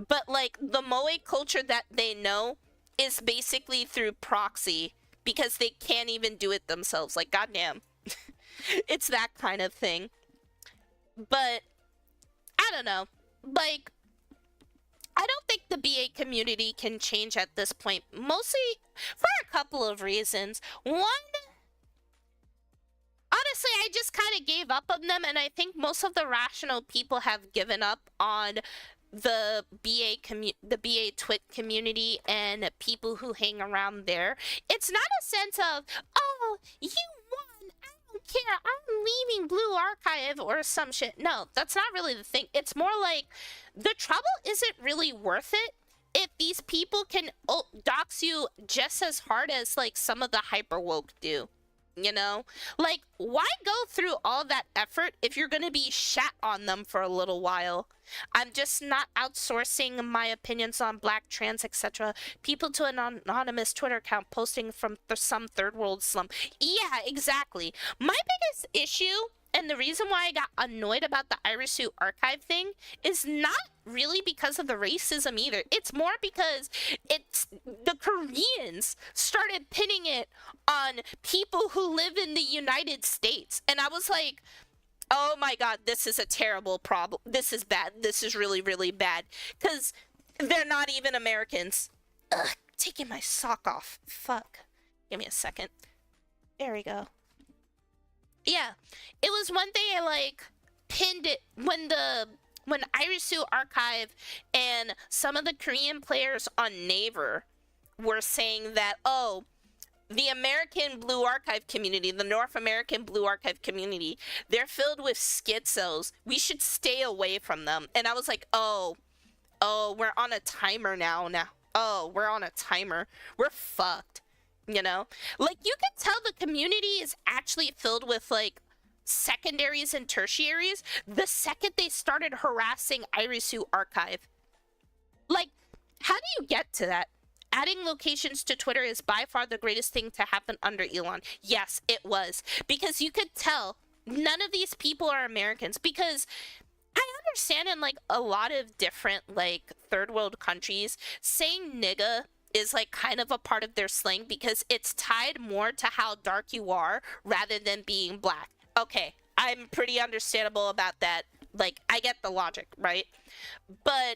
but like the moe culture that they know is basically through proxy because they can't even do it themselves. Like, goddamn. It's that kind of thing. But I don't know. Like, I don't think the BA community can change at this point, mostly for a couple of reasons. One, honestly, I just kind of gave up on them, and I think most of the rational people have given up on the the BA Twit community and people who hang around there. It's not a sense of, oh, you won, I don't care, I'm leaving Blue Archive or some shit. No, that's not really the thing. It's more like the trouble isn't really worth it if these people can dox you just as hard as like some of the hyper woke do. You know, like, why go through all that effort if you're gonna be shat on them for a little while? I'm just not outsourcing my opinions on black, trans, etc. people to an anonymous Twitter account posting from some third world slum. Yeah, exactly. My biggest issue, and the reason why I got annoyed about the Irisu archive thing, is not really because of the racism either. It's more because it's the Koreans started pinning it on people who live in the United States. And I was like, oh my god, this is a terrible problem. This is bad. This is really, really bad. Because they're not even Americans. Ugh, taking my sock off. Fuck. Give me a second. There we go. Yeah, it was one thing I like pinned it when Irisu Archive and some of the Korean players on Naver were saying that, oh, the American Blue Archive community, the North American Blue Archive community, they're filled with schizos. We should stay away from them. And I was like, oh, we're on a timer now. Oh, we're on a timer. We're fucked. You know? Like, you can tell the community is actually filled with, like, secondaries and tertiaries the second they started harassing Irisu Archive. Like, how do you get to that? Adding locations to Twitter is by far the greatest thing to happen under Elon. Yes, it was. Because you could tell none of these people are Americans. Because I understand in, like, a lot of different, like, third world countries, saying nigga is like kind of a part of their slang because it's tied more to how dark you are rather than being black. Okay, I'm pretty understandable about that. Like, I get the logic, right? But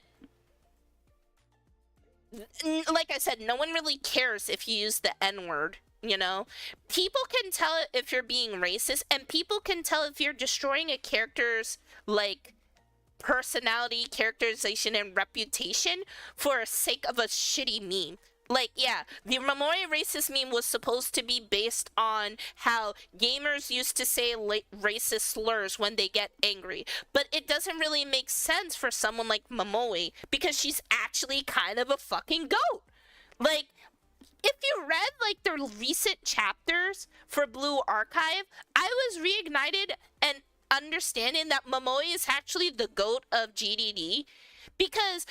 like I said, no one really cares if you use the N-word, you know? People can tell if you're being racist, and people can tell if you're destroying a character's, like, personality, characterization, and reputation for the sake of a shitty meme. Like, yeah, the Momoi racist meme was supposed to be based on how gamers used to say racist slurs when they get angry. But it doesn't really make sense for someone like Momoi because she's actually kind of a fucking goat. Like, if you read, like, the recent chapters for Blue Archive, I was reignited and understanding that Momoi is actually the goat of GDD because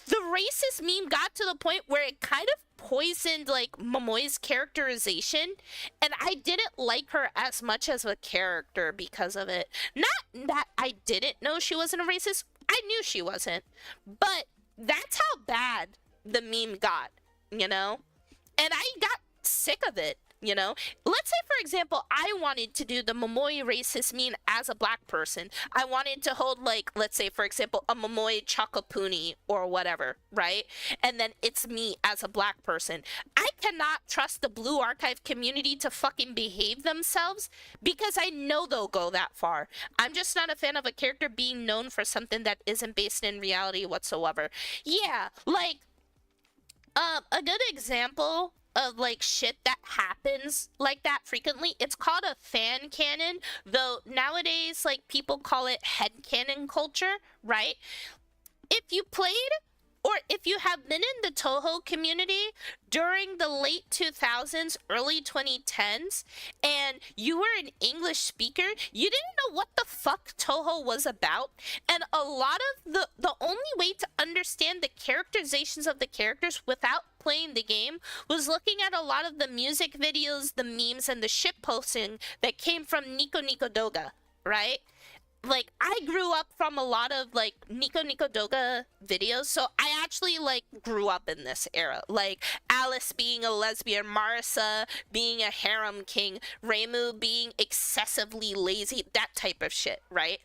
the racist meme got to the point where it kind of poisoned, like, Momoi's characterization, and I didn't like her as much as a character because of it. Not that I didn't know she wasn't a racist. I knew she wasn't. But that's how bad the meme got, you know? And I got sick of it. You know, let's say, for example, I wanted to do the Momoi racist meme as a black person. I wanted to hold, like, let's say, for example, a Momoi Chakapuni or whatever, right? And then it's me as a black person. I cannot trust the Blue Archive community to fucking behave themselves because I know they'll go that far. I'm just not a fan of a character being known for something that isn't based in reality whatsoever. Yeah, like, a good example of, like, shit that happens like that frequently, it's called a fan canon, though nowadays, like, people call it headcanon culture, right? If you played, or if if you have been in the Toho community during the late 2000s, early 2010s, and you were an English speaker, you didn't know what the fuck Toho was about. And a lot of the only way to understand the characterizations of the characters without playing the game was looking at a lot of the music videos, the memes, and the shit posting that came from Nico Nico Doga, right? Like, I grew up from a lot of like Nico Nico Doga videos, so I actually like grew up in this era. Like Alice being a lesbian, Marissa being a harem king, Reimu being excessively lazy, that type of shit, right?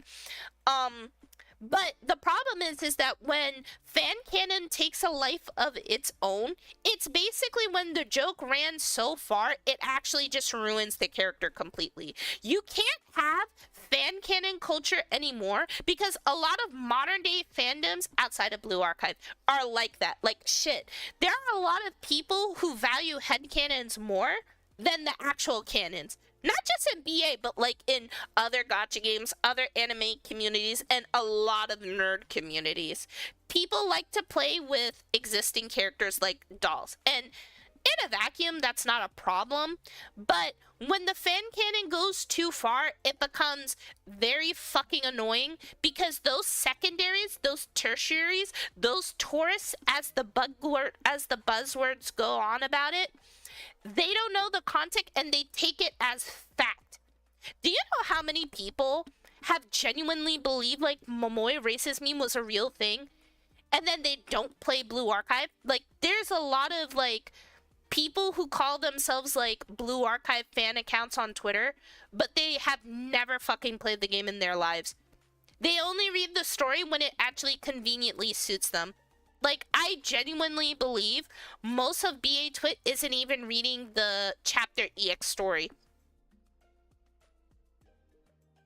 But the problem is that when fan canon takes a life of its own, it's basically when the joke ran so far, it actually just ruins the character completely. You can't have fan canon culture anymore because a lot of modern day fandoms outside of Blue Archive are like that. Like, shit, there are a lot of people who value headcanons more than the actual canons. Not just in BA, but like in other gacha games, other anime communities, and a lot of nerd communities. People like to play with existing characters like dolls. And in a vacuum, that's not a problem. But when the fan canon goes too far, it becomes very fucking annoying because those secondaries, those tertiaries, those tourists, as the buzzwords go on about it, they don't know the context and they take it as fact. Do you know how many people have genuinely believed like Momoe racist meme was a real thing and then they don't play Blue Archive? Like, there's a lot of like people who call themselves like Blue Archive fan accounts on Twitter, but they have never fucking played the game in their lives. They only read the story when it actually conveniently suits them. Like, I genuinely believe most of BA Twit isn't even reading the chapter EX story.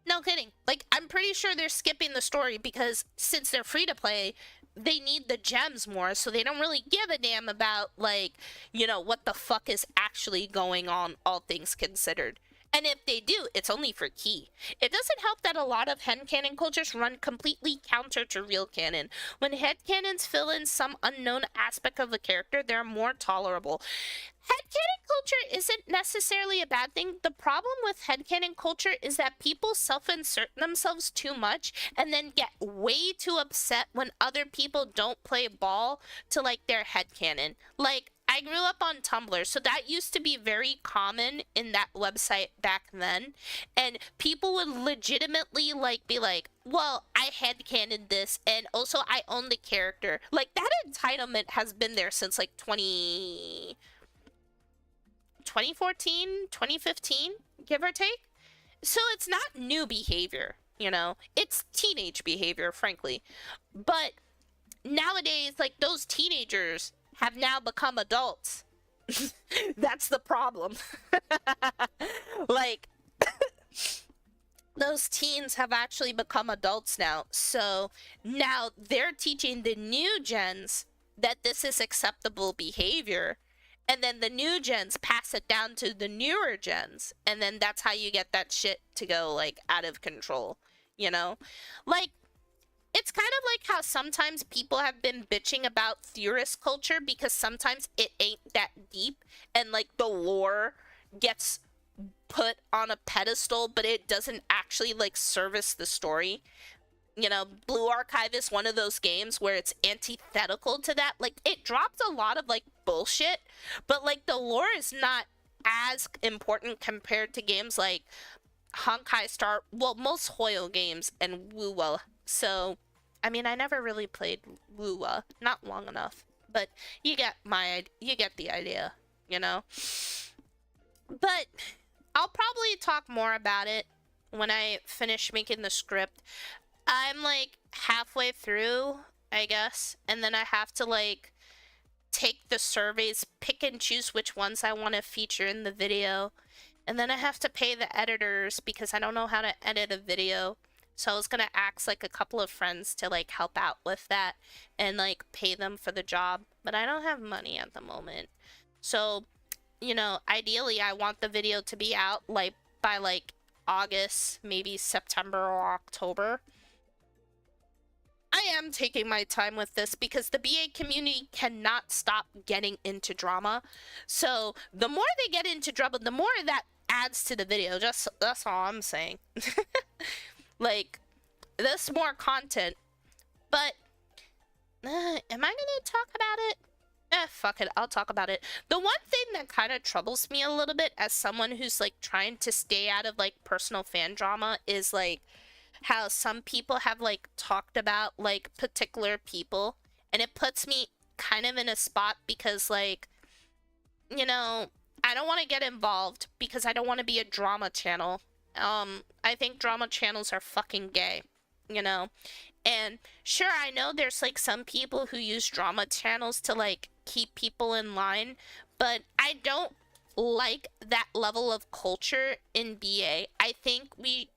No kidding. Like, I'm pretty sure they're skipping the story because since they're free to play, they need the gems more, so they don't really give a damn about, like, you know, what the fuck is actually going on, all things considered. And if they do, it's only for key. It doesn't help that a lot of headcanon cultures run completely counter to real canon. When headcanons fill in some unknown aspect of a character, they're more tolerable. Headcanon culture isn't necessarily a bad thing. The problem with headcanon culture is that people self-insert themselves too much and then get way too upset when other people don't play ball to, like, their headcanon. Like, I grew up on Tumblr, so that used to be very common in that website back then. And people would legitimately, like, be like, well, I headcanoned this, and also I own the character. Like, that entitlement has been there since, like, 2014, 2015, give or take. So it's not new behavior, you know? It's teenage behavior, frankly. But nowadays, like, those teenagers have now become adults. That's the problem. Like, those teens have actually become adults now. So now they're teaching the new gens that this is acceptable behavior. And then the new gens pass it down to the newer gens. And then that's how you get that shit to go, like, out of control. You know? Like, it's kind of like how sometimes people have been bitching about theorist culture because sometimes it ain't that deep and, like, the lore gets put on a pedestal, but it doesn't actually, like, service the story. You know, Blue Archive is one of those games where it's antithetical to that. Like, it drops a lot of, like, bullshit, but, like, the lore is not as important compared to games like Honkai Star, well, most Hoyo games and Wuwa. So, I mean, I never really played Wuwa, not long enough, but you get the idea, you know? But I'll probably talk more about it when I finish making the script. I'm, like, halfway through, I guess, and then I have to, like, take the surveys, pick and choose which ones I want to feature in the video. And then I have to pay the editors because I don't know how to edit a video. So I was gonna ask, like, a couple of friends to, like, help out with that and, like, pay them for the job. But I don't have money at the moment. So, you know, ideally I want the video to be out, like, by, like, August, maybe September or October. I am taking my time with this because the BA community cannot stop getting into drama. So the more they get into drama, the more that adds to the video. Just that's all I'm saying. Like, this more content. But am I gonna talk about it? Fuck it, I'll talk about it. The one thing that kind of troubles me a little bit as someone who's like trying to stay out of like personal fan drama is like how some people have like talked about like particular people, and it puts me kind of in a spot because like, you know, I don't want to get involved because I don't want to be a drama channel. I think drama channels are fucking gay, you know? And sure, I know there's like some people who use drama channels to like keep people in line, but I don't like that level of culture in BA. I think we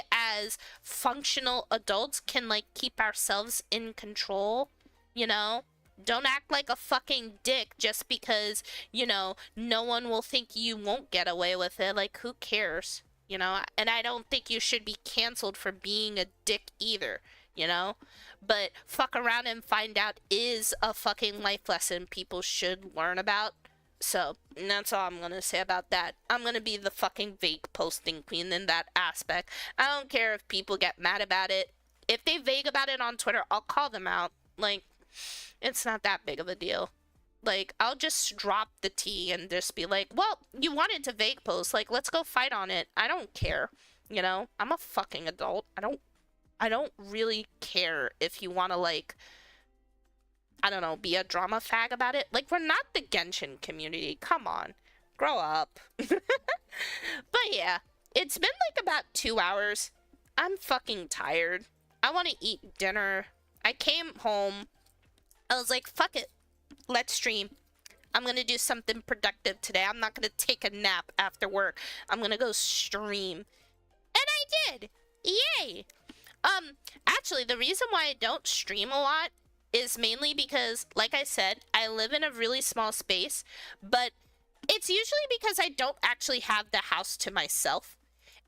as functional adults can like keep ourselves in control, you know? Don't act like a fucking dick just because, you know, no one will think you won't get away with it. Like, who cares? You know? And I don't think you should be canceled for being a dick either, you know? But fuck around and find out is a fucking life lesson people should learn about. So, that's all I'm gonna say about that. I'm gonna be the fucking vague posting queen in that aspect. I don't care if people get mad about it. If they vague about it on Twitter, I'll call them out. Like, it's not that big of a deal. Like, I'll just drop the tea and just be like, well, you wanted to vague post. Like, let's go fight on it. I don't care. You know? I'm a fucking adult. I don't really care if you want to, like, I don't know, be a drama fag about it. Like, we're not the Genshin community. Come on. Grow up. But yeah, it's been like about 2 hours. I'm fucking tired. I want to eat dinner. I came home. I was like, fuck it. Let's stream. I'm gonna do something productive today. I'm not gonna take a nap after work. I'm gonna go stream. And I did! Yay! Actually, the reason why I don't stream a lot is mainly because, like I said, I live in a really small space, but it's usually because I don't actually have the house to myself.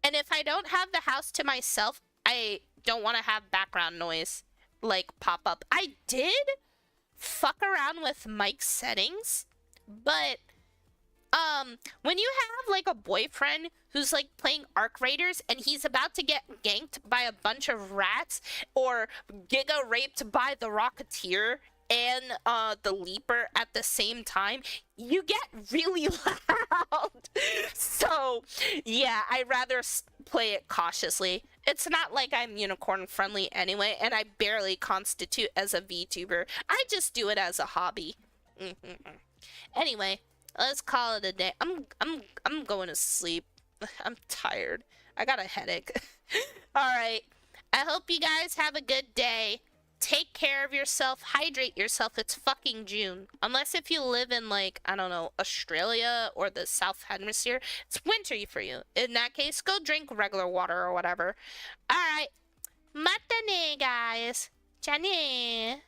And if I don't have the house to myself, I don't want to have background noise, like, pop up. I did fuck around with mic settings, but when you have like a boyfriend who's like playing Arc Raiders and he's about to get ganked by a bunch of rats or giga raped by the Rocketeer and the Leaper at the same time, you get really loud. So yeah, I'd rather play it cautiously. It's not like I'm unicorn friendly anyway, and I barely constitute as a VTuber. I just do it as a hobby. Anyway, let's call it a day. I'm going to sleep. I'm tired. I got a headache. All right. I hope you guys have a good day. Take care of yourself. Hydrate yourself. It's fucking June. Unless if you live in, like, I don't know, Australia or the South Hemisphere, it's winter for you. In that case, go drink regular water or whatever. All right. Mata ne, guys. Ja ne.